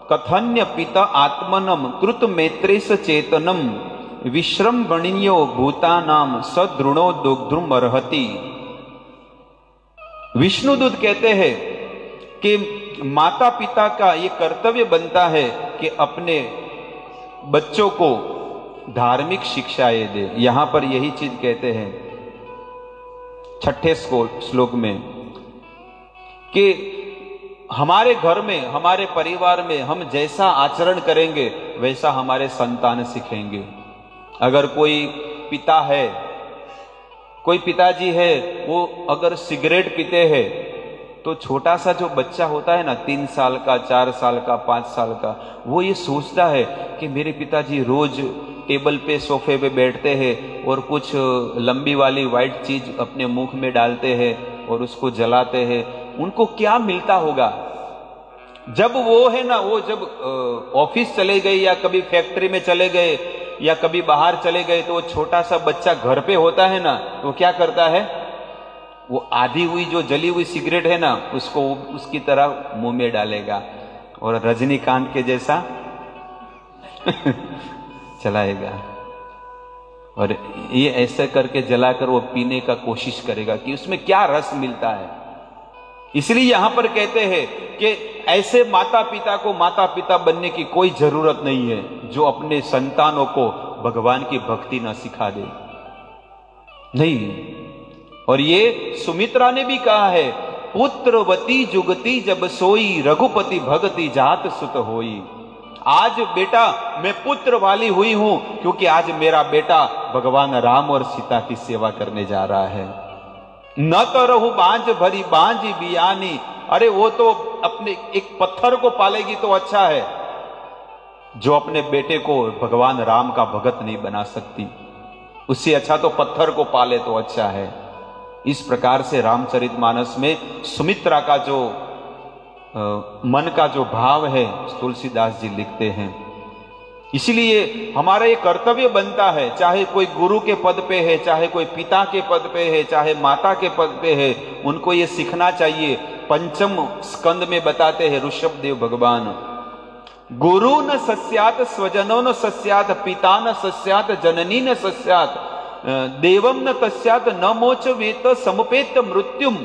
कथन्य पिता आत्मनम कृत मैत्रेश चेतनम विश्रम गणियो भूतानाम सदृणो दुग्ध्रुम अर्हति। विष्णुदूत कहते हैं कि माता पिता का ये कर्तव्य बनता है कि अपने बच्चों को धार्मिक शिक्षाएं दे। यहां पर यही चीज कहते हैं 6ठे श्लोक में कि हमारे घर में, हमारे परिवार में हम जैसा आचरण करेंगे वैसा हमारे संतान सीखेंगे। अगर कोई पिता है कोई पिताजी है वो अगर सिगरेट पीते हैं तो छोटा सा जो बच्चा होता है ना, 3 साल का, 4 साल का, 5 साल का, वो ये सोचता है कि मेरे पिताजी रोज टेबल पे, सोफे पे बैठते हैं और कुछ लंबी वाली वाइट चीज अपने मुंह में डालते हैं और उसको जलाते हैं, उनको क्या मिलता होगा। जब वो है ना, वो जब ऑफिस चले गए या कभी फैक्ट्री में चले गए या कभी बाहर चले गए, तो वो छोटा सा बच्चा घर पे होता है ना, तो क्या करता है, वो आधी हुई जो जली हुई सिगरेट है ना, उसको उसकी तरह मुंह में डालेगा और रजनीकांत के जैसा चलाएगा, और ये ऐसे करके जलाकर वो पीने का कोशिश करेगा कि उसमें क्या रस मिलता है। इसलिए यहां पर कहते हैं कि ऐसे माता पिता को माता पिता बनने की कोई जरूरत नहीं है जो अपने संतानों को भगवान की भक्ति न सिखा दे, नहीं। और ये सुमित्रा ने भी कहा है, पुत्रवती जुगती जब सोई, रघुपति भगति जात सुत होई। आज बेटा मैं पुत्र वाली हुई हूं क्योंकि आज मेरा बेटा भगवान राम और सीता की सेवा करने जा रहा है। न तो रहू बांझ भरी बांझ बियानी, अरे वो तो अपने एक पत्थर को पालेगी तो अच्छा है, जो अपने बेटे को भगवान राम का भगत नहीं बना सकती, उससे अच्छा तो पत्थर को पाले तो अच्छा है। इस प्रकार से रामचरितमानस में सुमित्रा का जो मन का जो भाव है तुलसीदास जी लिखते हैं। इसलिए हमारा ये कर्तव्य बनता है, चाहे कोई गुरु के पद पे है, चाहे कोई पिता के पद पे है, चाहे माता के पद पे है, उनको ये सीखना चाहिए। पंचम स्कंद में बताते हैं ऋषभदेव भगवान, गुरु न सस्यात स्वजनो न सस्यात, पिता न सस्यात, जननी न सस्यात, देवम न तस्यात, न मोच वेत समपेत मृत्युम।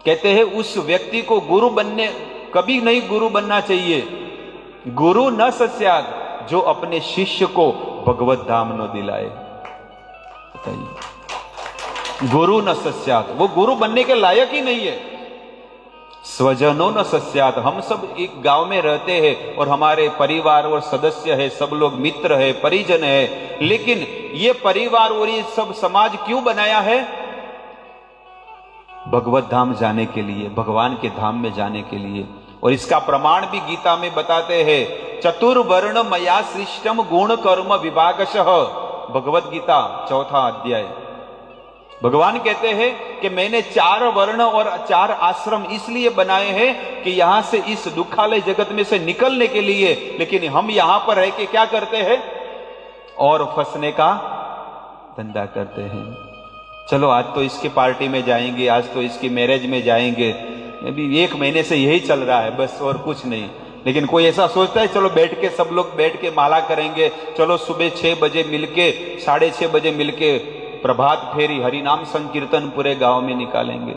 कहते हैं उस व्यक्ति को गुरु बनने कभी नहीं गुरु बनना चाहिए। गुरु न सस्यात, जो अपने शिष्य को भगवत धाम न दिलाए। बताइए, गुरु न सस्यात, वो गुरु बनने के लायक ही नहीं है। स्वजनो न सस्यात, हम सब एक गांव में रहते हैं और हमारे परिवार और सदस्य है, सब लोग मित्र है, परिजन है, लेकिन ये परिवार और ये सब समाज क्यों बनाया है? भगवत धाम जाने के लिए, भगवान के धाम में जाने के लिए। और इसका प्रमाण भी गीता में बताते हैं, चतुर्वर्ण मया सृष्टम गुण कर्म विभागशः, भगवत गीता 4वां अध्याय। भगवान कहते हैं कि मैंने 4 वर्ण और 4 आश्रम इसलिए बनाए हैं कि यहां से इस दुखालय जगत में से निकलने के लिए, लेकिन हम यहां पर रह के क्या करते हैं? और फंसने का धंधा करते हैं। चलो आज तो इसके पार्टी में जाएंगे, आज तो इसकी मैरिज में जाएंगे, अभी 1 महीने से यही चल रहा है बस, और कुछ नहीं। लेकिन कोई ऐसा सोचता है चलो बैठ के सब लोग बैठ के माला करेंगे, चलो सुबह 6 बजे मिलके, 6:30 बजे मिलके प्रभात फेरी हरिनाम संकीर्तन पूरे गांव में निकालेंगे।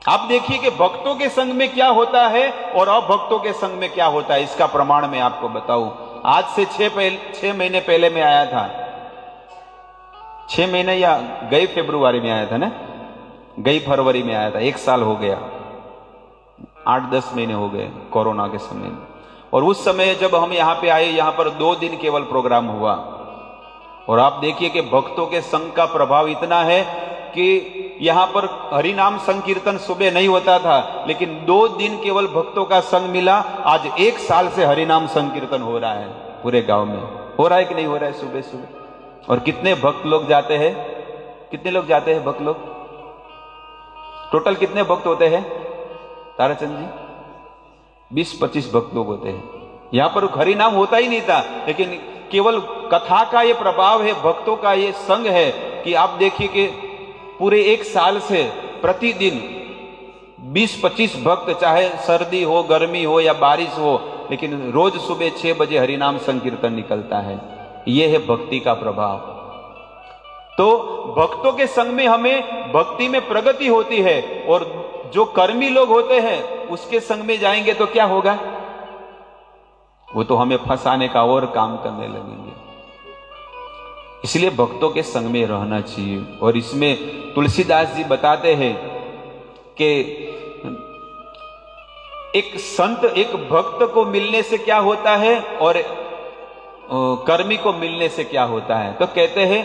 आप देखिए कि भक्तों के संग में क्या होता है और अभक्तों के संग में क्या होता है। इसका प्रमाण मैं आपको बताऊं, आज से 6 महीने पहले मैं आया था, 6 महीने या गई फरवरी में आया था ना, गई फरवरी में आया था, 1 साल हो गया, 8-10 महीने हो गए कोरोना के समय। और उस समय जब हम यहाँ पे आए, यहाँ पर 2 दिन केवल प्रोग्राम हुआ, और आप देखिए कि भक्तों के संग का प्रभाव इतना है कि यहाँ पर हरिनाम संकीर्तन सुबह नहीं होता था, लेकिन 2 दिन केवल भक्तों का संग मिला। आज 1 साल से हरिनाम संकीर्तन हो रहा है पूरे गांव में। हो रहा है कि नहीं हो रहा है सुबह सुबह? और कितने भक्त लोग जाते हैं? कितने लोग जाते हैं भक्त लोग? टोटल कितने भक्त होते हैं ताराचंद जी? 20-25 भक्त लोग होते हैं। यहां पर हरिनाम होता ही नहीं था, लेकिन केवल कथा का ये प्रभाव है, भक्तों का ये संग है कि आप देखिए कि पूरे 1 साल से प्रतिदिन 20-25 भक्त, चाहे सर्दी हो, गर्मी हो या बारिश हो, लेकिन रोज सुबह 6 बजे हरिनाम संकीर्तन निकलता है। यह है भक्ति का प्रभाव। तो भक्तों के संग में हमें भक्ति में प्रगति होती है, और जो कर्मी लोग होते हैं उसके संग में जाएंगे तो क्या होगा? वो तो हमें फंसाने का और काम करने लगेंगे। इसलिए भक्तों के संग में रहना चाहिए। और इसमें तुलसीदास जी बताते हैं कि एक संत, एक भक्त को मिलने से क्या होता है और कर्मी को मिलने से क्या होता है। तो कहते हैं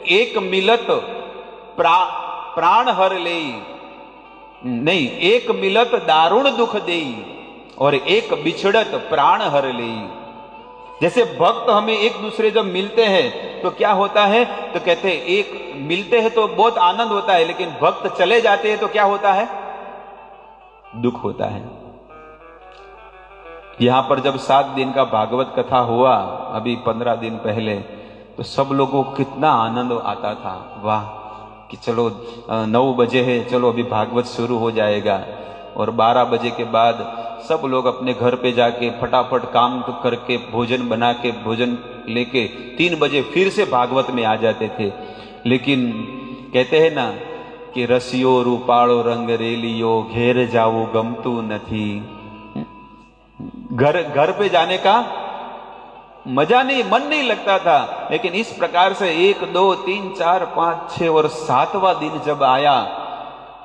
एक मिलत प्राण हर ले, नहीं, एक मिलत दारुण दुख देई और एक बिछड़त प्राण हर ले। जैसे भक्त हमें एक दूसरे जब मिलते हैं तो क्या होता है, तो कहते हैं एक मिलते हैं तो बहुत आनंद होता है, लेकिन भक्त चले जाते हैं तो क्या होता है, दुख होता है। यहां पर जब 7 दिन का भागवत कथा हुआ अभी 15 दिन पहले, तो सब लोगों को कितना आनंद आता था, वाह कि चलो 9 बजे है, चलो अभी भागवत शुरू हो जाएगा। और 12 बजे के बाद सब लोग अपने घर पे जाके फटाफट काम करके भोजन बना के भोजन लेके 3 बजे फिर से भागवत में आ जाते थे। लेकिन कहते हैं ना कि रसियो रूपाड़ो रंग रेलियो घेर जाओ गमतू नथी। घर पे जाने का मजा नहीं, मन नहीं लगता था। लेकिन इस प्रकार से 1, 2, 3, 4, 5, 6 और 7वां दिन जब आया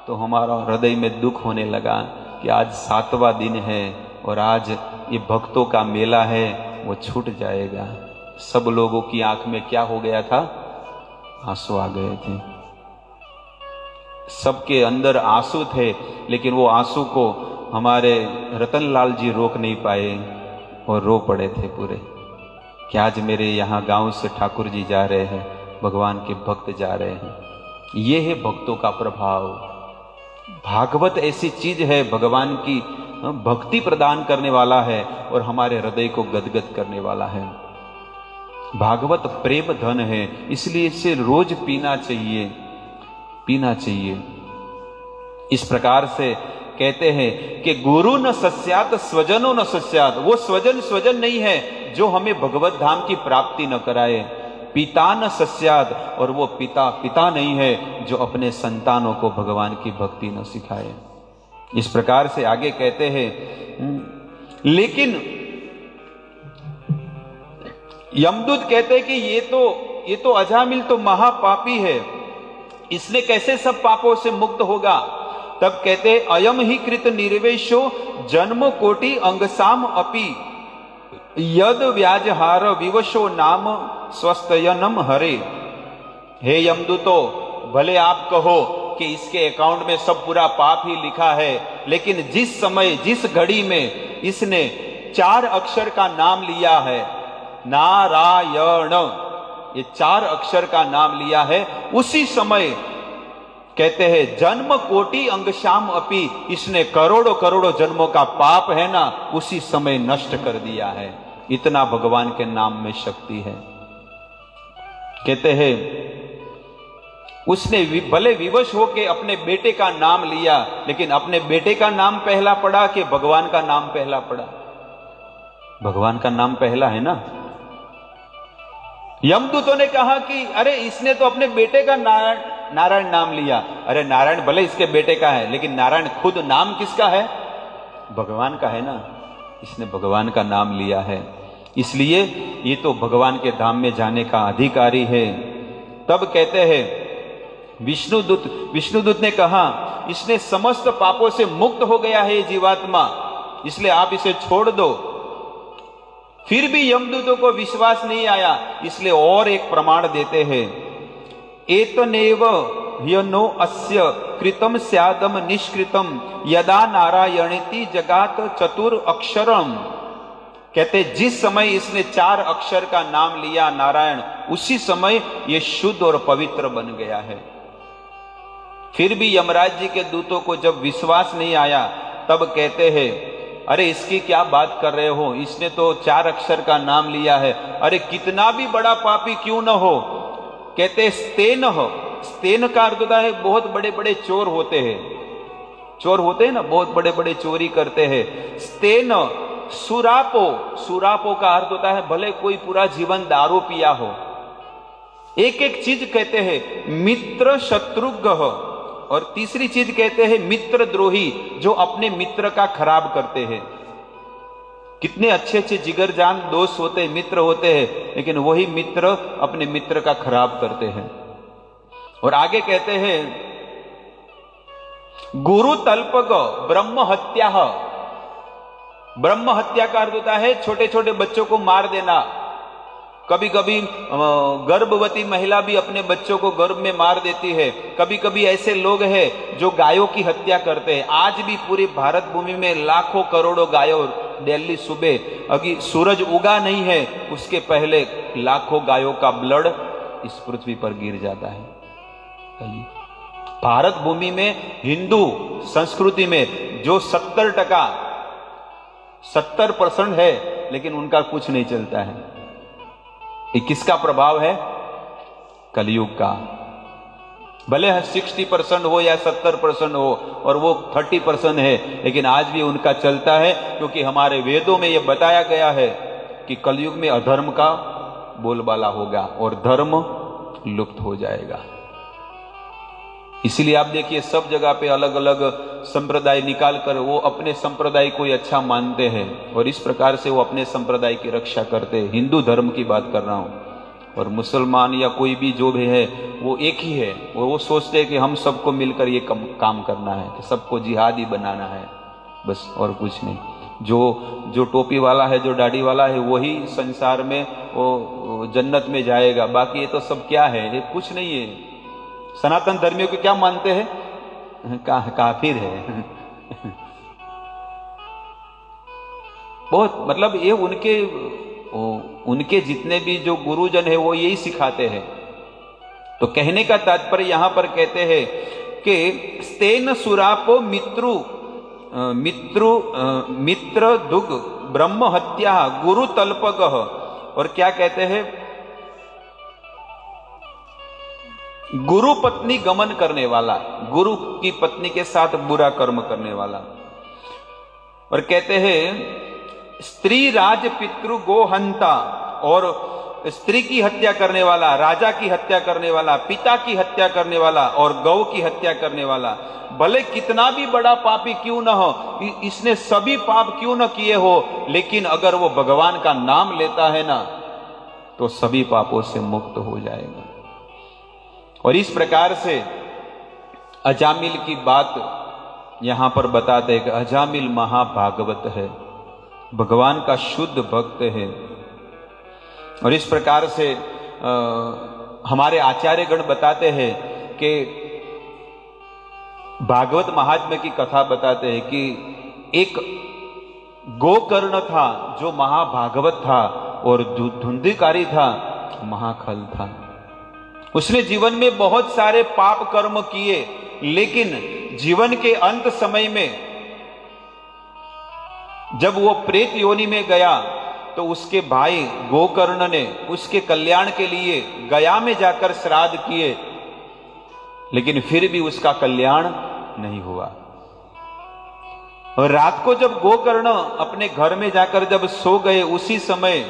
तो हमारा हृदय में दुख होने लगा कि आज 7वां दिन है और आज ये भक्तों का मेला है, वो छूट जाएगा। सब लोगों की आंख में क्या हो गया था, आंसू आ गए थे। सबके अंदर आंसू थे, लेकिन वो आंसू को हमारे रतनलाल जी रोक नहीं पाए और रो पड़े थे पूरे, कि आज मेरे यहाँ गांव से ठाकुर जी जा रहे हैं, भगवान के भक्त जा रहे हैं। ये है भक्तों का प्रभाव। भागवत ऐसी चीज है, भगवान की भक्ति प्रदान करने वाला है और हमारे हृदय को गदगद करने वाला है। भागवत प्रेम धन है, इसलिए इसे रोज पीना चाहिए, पीना चाहिए। इस प्रकार से कहते हैं कि गुरु न सस्यात स्वजनो न सस्यात। वो स्वजन नहीं है जो हमें भगवत धाम की प्राप्ति न कराए। पिता न सस्यात, और वो पिता नहीं है जो अपने संतानों को भगवान की भक्ति न सिखाए। इस प्रकार से आगे कहते हैं, लेकिन यमदूत कहते हैं कि ये तो अजामिल तो महापापी है, इसने कैसे सब पापों से मुक्त होगा। तब कहते अयम ही कृत निर्वेशो जन्म कोटि अंगसाम अपि यद व्याजहार विवशो नाम स्वस्थयनम हरे। हे यमदूतो, भले आप कहो कि इसके अकाउंट में सब पूरा पाप ही लिखा है, लेकिन जिस समय जिस घड़ी में इसने 4 अक्षर का नाम लिया है, नारायण, ये 4 अक्षर का नाम लिया है, उसी समय कहते हैं जन्म कोटि अंगशाम अपि, इसने करोड़ों करोड़ों जन्मों का पाप है ना, उसी समय नष्ट कर दिया है। इतना भगवान के नाम में शक्ति है। कहते हैं उसने भले विवश होके अपने बेटे का नाम लिया, लेकिन अपने बेटे का नाम पहला पड़ा कि भगवान का नाम पहला पड़ा? भगवान का नाम पहला है ना। यमदूतों ने कहा कि अरे इसने तो अपने बेटे का नारायण नाम लिया। अरे नारायण भले इसके बेटे का है, लेकिन नारायण खुद नाम किसका है? भगवान का है ना। इसने भगवान का नाम लिया है, इसलिए ये तो भगवान के धाम में जाने का अधिकारी है। तब कहते हैं विष्णुदूत ने कहा इसने समस्त पापों से मुक्त हो गया है ये जीवात्मा, इसलिए आप इसे छोड़ दो। फिर भी यमदूतों को विश्वास नहीं आया, इसलिए और एक प्रमाण देते हैं, एतनेव ह्यनो अस्य कृतम स्यादम निष्कृतम यदा नारायणेति जगात चतुर अक्षरम। कहते जिस समय इसने 4 अक्षर का नाम लिया नारायण, उसी समय ये शुद्ध और पवित्र बन गया है। फिर भी यमराज जी के दूतों को जब विश्वास नहीं आया, तब कहते हैं अरे इसकी क्या बात कर रहे हो, इसने तो 4 अक्षर का नाम लिया है। अरे कितना भी बड़ा पापी क्यों न हो, कहते स्तेन हो। स्तेन का अर्थ होता है बहुत बड़े बड़े चोर होते हैं, चोर होते हैं ना, बहुत बड़े बड़े चोरी करते हैं। स्तेन सुरापो का अर्थ होता है भले कोई पूरा जीवन दारू पिया हो। एक एक चीज कहते हैं मित्र शत्रुघ्न, और तीसरी चीज कहते हैं मित्र द्रोही, जो अपने मित्र का खराब करते हैं। कितने अच्छे अच्छे जिगरजान दोस्त होते हैं, मित्र होते हैं, लेकिन वही मित्र अपने मित्र का खराब करते हैं। और आगे कहते हैं गुरु तल्पग ब्रह्म हत्या। ब्रह्म हत्या का अर्थ होता है छोटे छोटे बच्चों को मार देना, कभी कभी गर्भवती महिला भी अपने बच्चों को गर्भ में मार देती है। कभी कभी ऐसे लोग हैं जो गायों की हत्या करते हैं। आज भी पूरी भारत भूमि में लाखों करोड़ों गायों, दिल्ली सुबह अभी सूरज उगा नहीं है उसके पहले लाखों गायों का ब्लड इस पृथ्वी पर गिर जाता है। भारत भूमि में हिंदू संस्कृति में जो 70% है, लेकिन उनका कुछ नहीं चलता है। ये किसका प्रभाव है? कलयुग का। भले 60% हो या 70% हो और वो 30% है, लेकिन आज भी उनका चलता है, क्योंकि हमारे वेदों में यह बताया गया है कि कलयुग में अधर्म का बोलबाला होगा और धर्म लुप्त हो जाएगा। इसीलिए आप देखिए सब जगह पे अलग अलग संप्रदाय निकाल कर वो अपने संप्रदाय को ही अच्छा मानते हैं और इस प्रकार से वो अपने संप्रदाय की रक्षा करते हैं। हिंदू धर्म की बात कर रहा हूं। और मुसलमान या कोई भी जो भी है वो एक ही है। वो सोचते हैं कि हम सबको मिलकर ये काम करना है, कि सबको जिहादी बनाना है, बस और कुछ नहीं। जो टोपी वाला है, जो दाढ़ी वाला है, वही संसार में वो जन्नत में जाएगा। बाकी ये तो सब क्या है? ये कुछ नहीं है। सनातन धर्मियों को क्या मानते हैं? काफिर है। बहुत मतलब ये उनके जितने भी जो गुरुजन है वो यही सिखाते हैं। तो कहने का तात्पर्य यहां पर कहते हैं कि स्तेन सुरापो मित्र दुग ब्रह्म हत्या गुरु तल्पग। और क्या कहते हैं? गुरु पत्नी गमन करने वाला, गुरु की पत्नी के साथ बुरा कर्म करने वाला। और कहते हैं स्त्री राज पितृ गोहंता, और स्त्री की हत्या करने वाला, राजा की हत्या करने वाला, पिता की हत्या करने वाला और गौ की हत्या करने वाला, भले कितना भी बड़ा पापी क्यों न हो, इसने सभी पाप क्यों न किए हो, लेकिन अगर वो भगवान का नाम लेता है ना तो सभी पापों से मुक्त हो जाएगा। और इस प्रकार से अजामिल की बात यहां पर बताते हैं कि अजामिल महाभागवत है, भगवान का शुद्ध भक्त है। और इस प्रकार से हमारे आचार्यगण बताते हैं कि भागवत महात्म्य की कथा बताते हैं कि एक गोकर्ण था जो महाभागवत था और धुंधिकारी था, महाखल था। उसने जीवन में बहुत सारे पाप कर्म किए, लेकिन जीवन के अंत समय में जब वो प्रेत योनि में गया तो उसके भाई गोकर्ण ने उसके कल्याण के लिए गया में जाकर श्राद्ध किए, लेकिन फिर भी उसका कल्याण नहीं हुआ। और रात को जब गोकर्ण अपने घर में जाकर जब सो गए, उसी समय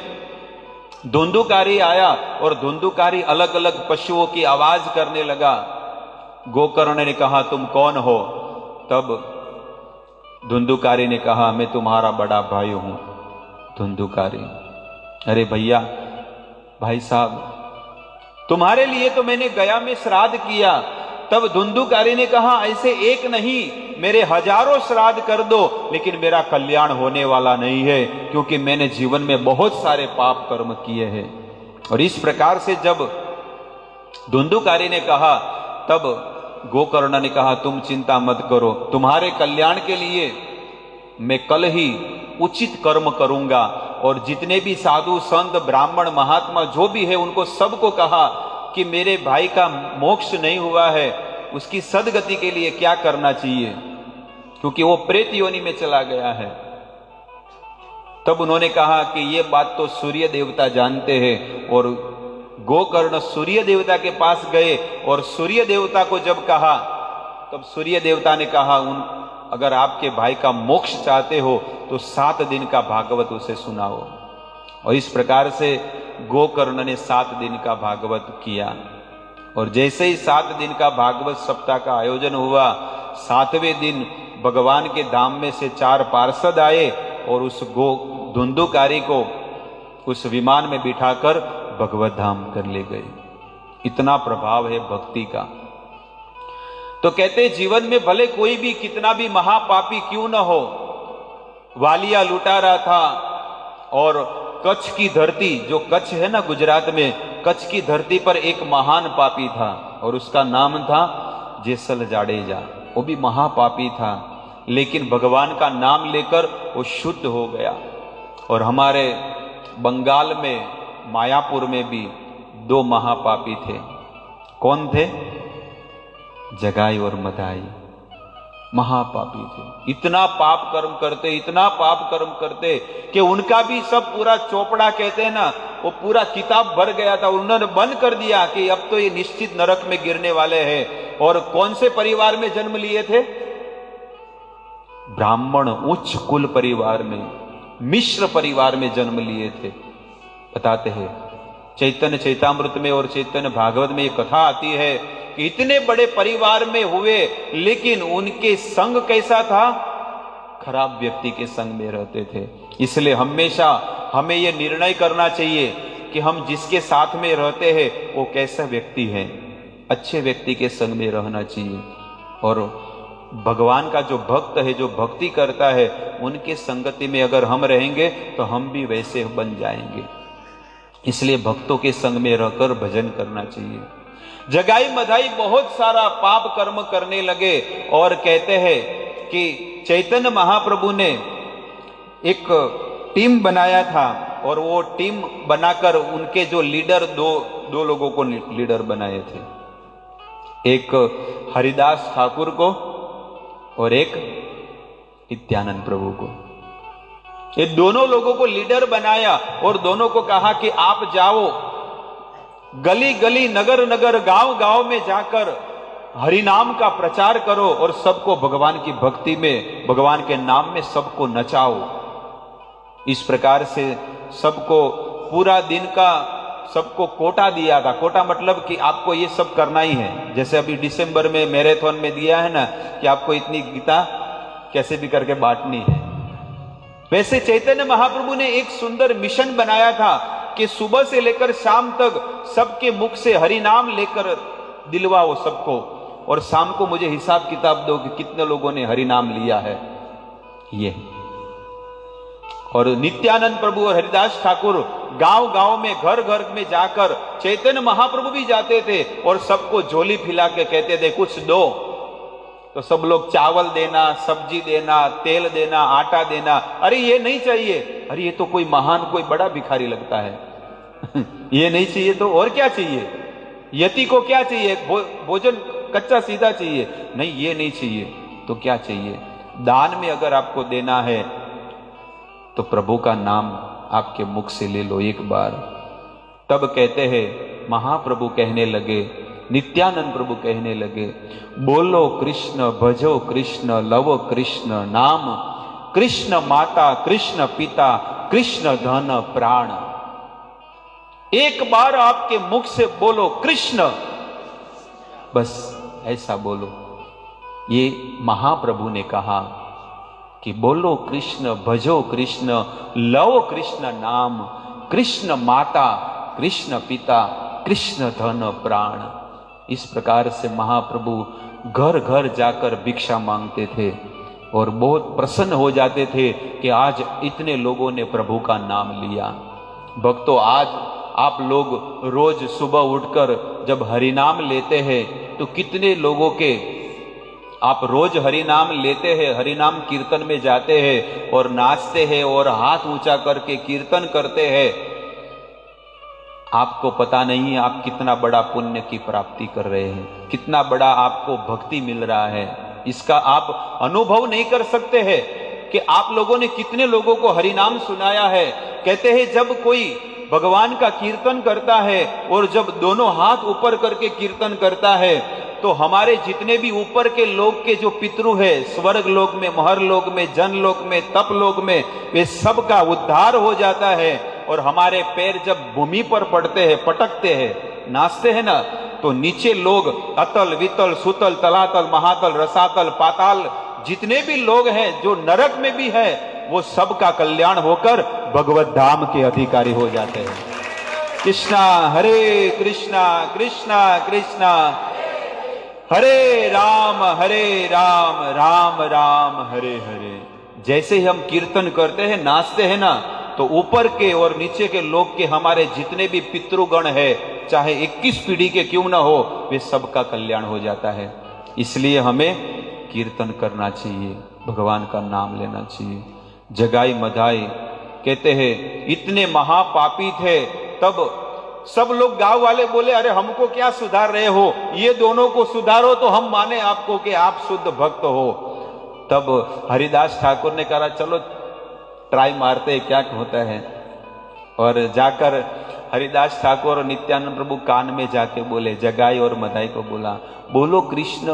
धुंधुकारी आया और धुंधुकारी अलग अलग पशुओं की आवाज करने लगा। गोकर्ण ने कहा तुम कौन हो? तब धुंधुकारी ने कहा मैं तुम्हारा बड़ा भाई हूं। धुंधुकारी, अरे भैया, भाई साहब, तुम्हारे लिए तो मैंने गया में श्राद्ध किया। तब धुंधुकारी ने कहा ऐसे एक नहीं, मेरे हजारों श्राद्ध कर दो, लेकिन मेरा कल्याण होने वाला नहीं है, क्योंकि मैंने जीवन में बहुत सारे पाप कर्म किए हैं। और इस प्रकार से जब धुंधुकारी ने कहा तब गोकर्ण ने कहा तुम चिंता मत करो, तुम्हारे कल्याण के लिए मैं कल ही उचित कर्म करूंगा। और जितने भी साधु संत ब्राह्मण महात्मा जो भी है उनको सबको कहा कि मेरे भाई का मोक्ष नहीं हुआ है, उसकी सदगति के लिए क्या करना चाहिए, क्योंकि वो प्रेत योनि में चला गया है। तब उन्होंने कहा कि ये बात तो सूर्य देवता जानते हैं। और गोकर्ण सूर्य देवता के पास गए और सूर्य देवता को जब कहा तब सूर्य देवता ने कहा अगर आपके भाई का मोक्ष चाहते हो तो 7 दिन का भागवत उसे सुनाओ। और इस प्रकार से गोकर्ण ने 7 दिन का भागवत किया। और जैसे ही 7 दिन का भागवत सप्ताह का आयोजन हुआ, 7वें दिन भगवान के धाम में से 4 पार्षद आए और उस धुंधुकारी को उस विमान में बिठाकर भगवत धाम कर ले गए। इतना प्रभाव है भक्ति का। तो कहते जीवन में भले कोई भी कितना भी महापापी क्यों न हो, वालिया लुटा रहा था और कच्छ की धरती, जो कच्छ है ना गुजरात में, कच्छ की धरती पर एक महान पापी था और उसका नाम था जेसल जाडेजा। वो भी महापापी था, लेकिन भगवान का नाम लेकर वो शुद्ध हो गया। और हमारे बंगाल में मायापुर में भी 2 महापापी थे। कौन थे? जगाई और मदाई, महापापी थे। इतना पाप कर्म करते, इतना पाप कर्म करते कि उनका भी सब पूरा चोपड़ा कहते हैं ना, वो पूरा किताब भर गया था। उन्होंने बंद कर दिया कि अब तो ये निश्चित नरक में गिरने वाले हैं। और कौन से परिवार में जन्म लिए थे? ब्राह्मण उच्च कुल परिवार में, मिश्र परिवार में जन्म लिए थे। बताते हैं चैतन्य चैतामृत में और चैतन्य भागवत में ये कथा आती है कि इतने बड़े परिवार में हुए, लेकिन उनके संग कैसा था? खराब व्यक्ति के संग में रहते थे। इसलिए हमेशा हमें यह निर्णय करना चाहिए कि हम जिसके साथ में रहते हैं वो कैसा व्यक्ति है। अच्छे व्यक्ति के संग में रहना चाहिए। और भगवान का जो भक्त है, जो भक्ति करता है, उनके संगति में अगर हम रहेंगे तो हम भी वैसे बन जाएंगे। इसलिए भक्तों के संग में रहकर भजन करना चाहिए। जगाई मधाई बहुत सारा पाप कर्म करने लगे और कहते हैं कि चैतन्य महाप्रभु ने एक टीम बनाया था और वो टीम बनाकर उनके जो लीडर दो लोगों को लीडर बनाए थे, एक हरिदास ठाकुर को और एक नित्यानंद प्रभु को। ये दोनों लोगों को लीडर बनाया और दोनों को कहा कि आप जाओ गली गली, नगर नगर, गांव गांव में जाकर हरिनाम का प्रचार करो और सबको भगवान की भक्ति में, भगवान के नाम में सबको नचाओ। इस प्रकार से सबको पूरा दिन का सबको कोटा दिया था। कोटा मतलब कि आपको ये सब करना ही है। जैसे अभी दिसंबर में मैराथन में दिया है ना कि आपको इतनी गीता कैसे भी करके बांटनी है, वैसे चैतन्य महाप्रभु ने एक सुंदर मिशन बनाया था कि सुबह से लेकर शाम तक सबके मुख से हरि नाम लेकर दिलवाओ सबको, और शाम को मुझे हिसाब किताब दो कि कितने लोगों ने हरि नाम लिया है। ये और नित्यानंद प्रभु और हरिदास ठाकुर गांव गांव में, घर घर में जाकर, चैतन्य महाप्रभु भी जाते थे और सबको झोली फैला के कहते थे कुछ दो। तो सब लोग चावल देना, सब्जी देना, तेल देना, आटा देना। अरे ये नहीं चाहिए, अरे ये तो कोई महान, कोई बड़ा भिखारी लगता है ये नहीं चाहिए तो और क्या चाहिए? यति को क्या चाहिए? भोजन कच्चा सीधा चाहिए? नहीं, ये नहीं चाहिए तो क्या चाहिए? दान में अगर आपको देना है तो प्रभु का नाम आपके मुख से ले लो एक बार। तब कहते हैं महाप्रभु कहने लगे, नित्यानंद प्रभु कहने लगे, बोलो कृष्ण, भजो कृष्ण, लवो कृष्ण नाम, कृष्ण माता, कृष्ण पिता, कृष्ण धन प्राण। एक बार आपके मुख से बोलो कृष्ण, बस ऐसा बोलो। ये महाप्रभु ने कहा कि बोलो कृष्ण, भजो कृष्ण, लवो कृष्ण नाम, कृष्ण माता, कृष्ण पिता, कृष्ण धन प्राण। इस प्रकार से महाप्रभु घर घर जाकर भिक्षा मांगते थे और बहुत प्रसन्न हो जाते थे कि आज इतने लोगों ने प्रभु का नाम लिया। भक्तों, आज आप लोग रोज सुबह उठकर जब हरिनाम लेते हैं तो कितने लोगों के आप रोज हरिनाम लेते हैं, हरिनाम कीर्तन में जाते हैं और नाचते हैं और हाथ ऊंचा करके कीर्तन करते हैं। आपको पता नहीं आप कितना बड़ा पुण्य की प्राप्ति कर रहे हैं, कितना बड़ा आपको भक्ति मिल रहा है। इसका आप अनुभव नहीं कर सकते हैं कि आप लोगों ने कितने लोगों को हरिनाम सुनाया है। कहते हैं जब कोई भगवान का कीर्तन करता है और जब दोनों हाथ ऊपर करके कीर्तन करता है तो हमारे जितने भी ऊपर के लोग के जो पितृ है, स्वर्ग लोक में, महर लोक में, जन लोक में, तप लोक में, वे सब का उद्धार हो जाता है। और हमारे पैर जब भूमि पर पड़ते हैं, पटकते हैं, नाचते हैं ना, तो नीचे लोग अतल वितल सुतल तलातल महातल रसातल पाताल जितने भी लोग हैं जो नरक में भी है, वो सब का कल्याण होकर भगवत धाम के अधिकारी हो जाते हैं। कृष्णा हरे कृष्णा, कृष्णा कृष्णा हरे राम, राम राम हरे हरे। जैसे ही हम कीर्तन करते हैं, नाचते हैं ना, तो ऊपर के और नीचे के लोग के हमारे जितने भी पितृगण है, चाहे 21 पीढ़ी के क्यों ना हो, वे सबका कल्याण हो जाता है। इसलिए हमें कीर्तन करना चाहिए, भगवान का नाम लेना चाहिए। जगाई मधाई कहते हैं इतने महापापी थे, तब सब लोग गांव वाले बोले अरे हमको क्या सुधार रहे हो, ये दोनों को सुधारो तो हम माने आपको कि आप शुद्ध भक्त हो। तब हरिदास ठाकुर ने कहा चलो ट्राई मारते क्या होता है, और जाकर हरिदास ठाकुर और नित्यानंद प्रभु कान में जाके बोले, जगाई और मदाई को बोला, बोलो कृष्ण,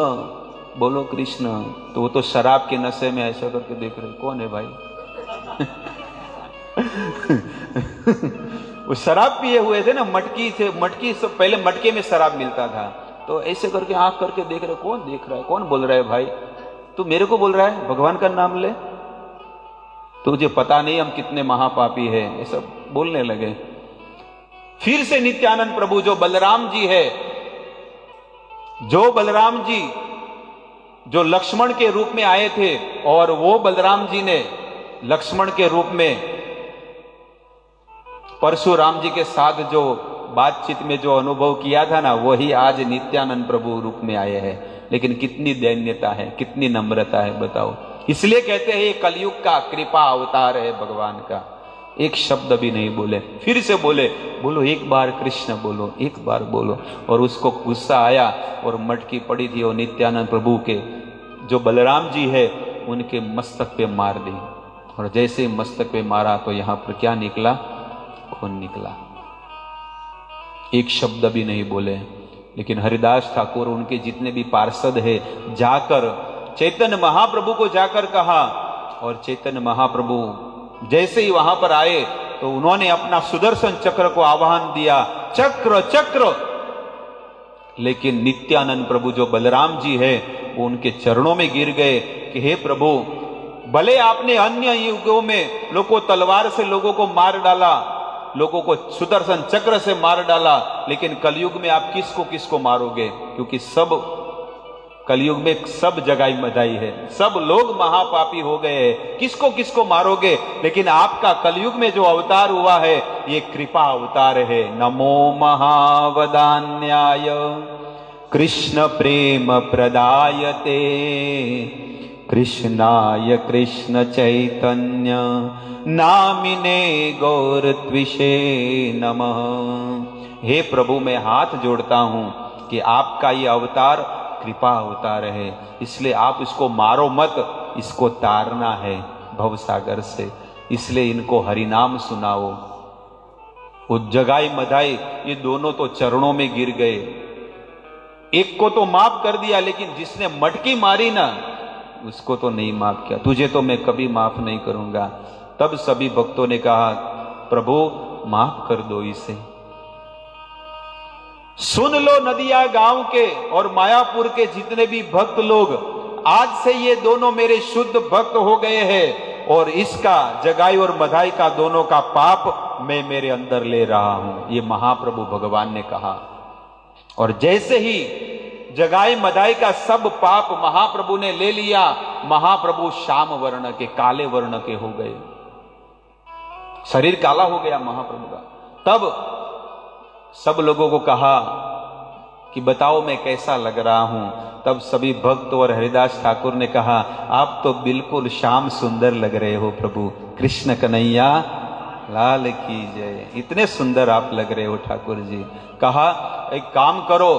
बोलो कृष्ण। तो वो तो शराब के नशे में ऐसा करके देख रहे, कौन है भाई? वो शराब पिए हुए थे ना, मटकी से, मटकी से पहले मटके में शराब मिलता था, तो ऐसे करके आंख करके देख रहे, कौन देख रहा है, कौन बोल रहा है भाई? तू मेरे को बोल रहा है भगवान का नाम ले, तुझे पता नहीं हम कितने महापापी हैं, ये सब बोलने लगे। फिर से नित्यानंद प्रभु जो बलराम जी है, जो बलराम जी जो लक्ष्मण के रूप में आए थे, और वो बलराम जी ने लक्ष्मण के रूप में परशुराम जी के साथ जो बातचीत में जो अनुभव किया था ना, वही आज नित्यानंद प्रभु रूप में आए हैं। लेकिन कितनी दैन्यता है, कितनी नम्रता है, बताओ। इसलिए कहते हैं ये कलयुग का कृपा अवतार है भगवान का। एक शब्द भी नहीं बोले, फिर से बोले, बोलो एक बार कृष्ण, बोलो एक बार बोलो। और उसको गुस्सा आया और मटकी पड़ी थी और नित्यानंद प्रभु के जो बलराम जी है उनके मस्तक पे मार दी, और जैसे मस्तक पे मारा तो यहां पर क्या निकला? खून निकला। एक शब्द भी नहीं बोले। लेकिन हरिदास ठाकुर उनके जितने भी पार्षद है जाकर चैतन्य महाप्रभु को जाकर कहा, और चैतन्य महाप्रभु जैसे ही वहां पर आए तो उन्होंने अपना सुदर्शन चक्र को आह्वान दिया, चक्र चक्र। लेकिन नित्यानंद प्रभु जो बलराम जी है वो उनके चरणों में गिर गए कि हे प्रभु, भले आपने अन्य युगों में लोगों को तलवार से लोगों को मार डाला, लोगों को सुदर्शन चक्र से मार डाला, लेकिन कलयुग में आप किसको किसको मारोगे? क्योंकि सब कलयुग में सब जगाई मधाई है, सब लोग महापापी हो गए हैं, किसको किसको मारोगे? लेकिन आपका कलयुग में जो अवतार हुआ है ये कृपा अवतार है। नमो महावदान्याय कृष्ण प्रेम प्रदायते कृष्णाय कृष्ण चैतन्य नामिने गौरत्विषे नमः। हे प्रभु, मैं हाथ जोड़ता हूं कि आपका ये अवतार कृपा अवतार है, इसलिए आप इसको मारो मत, इसको तारना है भवसागर से, इसलिए इनको हरिनाम सुनाओ। वो जगाई मधाई ये दोनों तो चरणों में गिर गए। एक को तो माफ कर दिया, लेकिन जिसने मटकी मारी ना उसको तो नहीं माफ किया। तुझे तो मैं कभी माफ नहीं करूंगा। तब सभी भक्तों ने कहा, प्रभु माफ कर दो इसे। सुन लो नदिया गांव के और मायापुर के जितने भी भक्त लोग, आज से ये दोनों मेरे शुद्ध भक्त हो गए हैं, और इसका जगाई और मधाई का दोनों का पाप मैं मेरे अंदर ले रहा हूं, ये महाप्रभु भगवान ने कहा। और जैसे ही जगाई मधाई का सब पाप महाप्रभु ने ले लिया, महाप्रभु श्याम वर्ण के, काले वर्ण के हो गए, शरीर काला हो गया महाप्रभु का। तब सब लोगों को कहा कि बताओ मैं कैसा लग रहा हूं। तब सभी भक्त और हरिदास ठाकुर ने कहा, आप तो बिल्कुल श्याम सुंदर लग रहे हो प्रभु, कृष्ण कन्हैया लाल की जय। इतने सुंदर आप लग रहे हो ठाकुर जी। कहा एक काम करो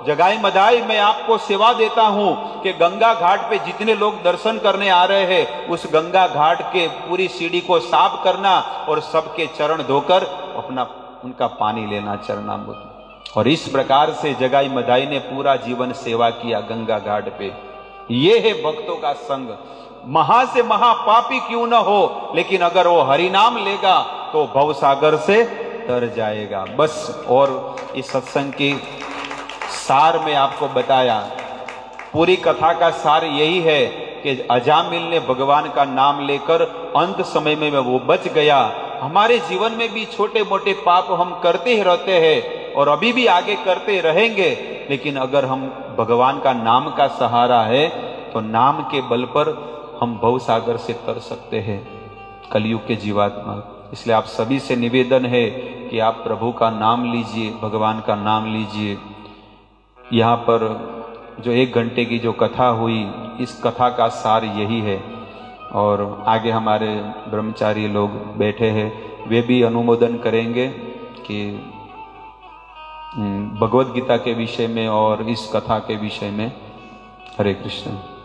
जगाई मधाई, मैं आपको सेवा देता हूं कि गंगा घाट पे जितने लोग दर्शन करने आ रहे हैं उस गंगा घाट के पूरी सीढ़ी को साफ करना और सबके चरण धोकर अपना उनका पानी लेना चरणामृत। और इस प्रकार से जगाई मधाई ने पूरा जीवन सेवा किया गंगा घाट पे। ये है भक्तों का संग। महा से महापापी क्यों न हो, लेकिन अगर वो हरिनाम लेगा तो भवसागर से तर जाएगा। बस, और इस सत्संग की सार में आपको बताया, पूरी कथा का सार यही है कि अजामिल ने भगवान का नाम लेकर अंत समय में वो बच गया। हमारे जीवन में भी छोटे मोटे पाप हम करते ही रहते हैं और अभी भी आगे करते रहेंगे, लेकिन अगर हम भगवान का नाम का सहारा है तो नाम के बल पर हम भवसागर से तर सकते हैं। कलयुग के जीवात्मा इसलिए आप सभी से निवेदन है कि आप प्रभु का नाम लीजिए, भगवान का नाम लीजिए। यहाँ पर जो 1 घंटे की जो कथा हुई, इस कथा का सार यही है। और आगे हमारे ब्रह्मचारी लोग बैठे हैं, वे भी अनुमोदन करेंगे कि भगवद गीता के विषय में और इस कथा के विषय में। हरे कृष्ण।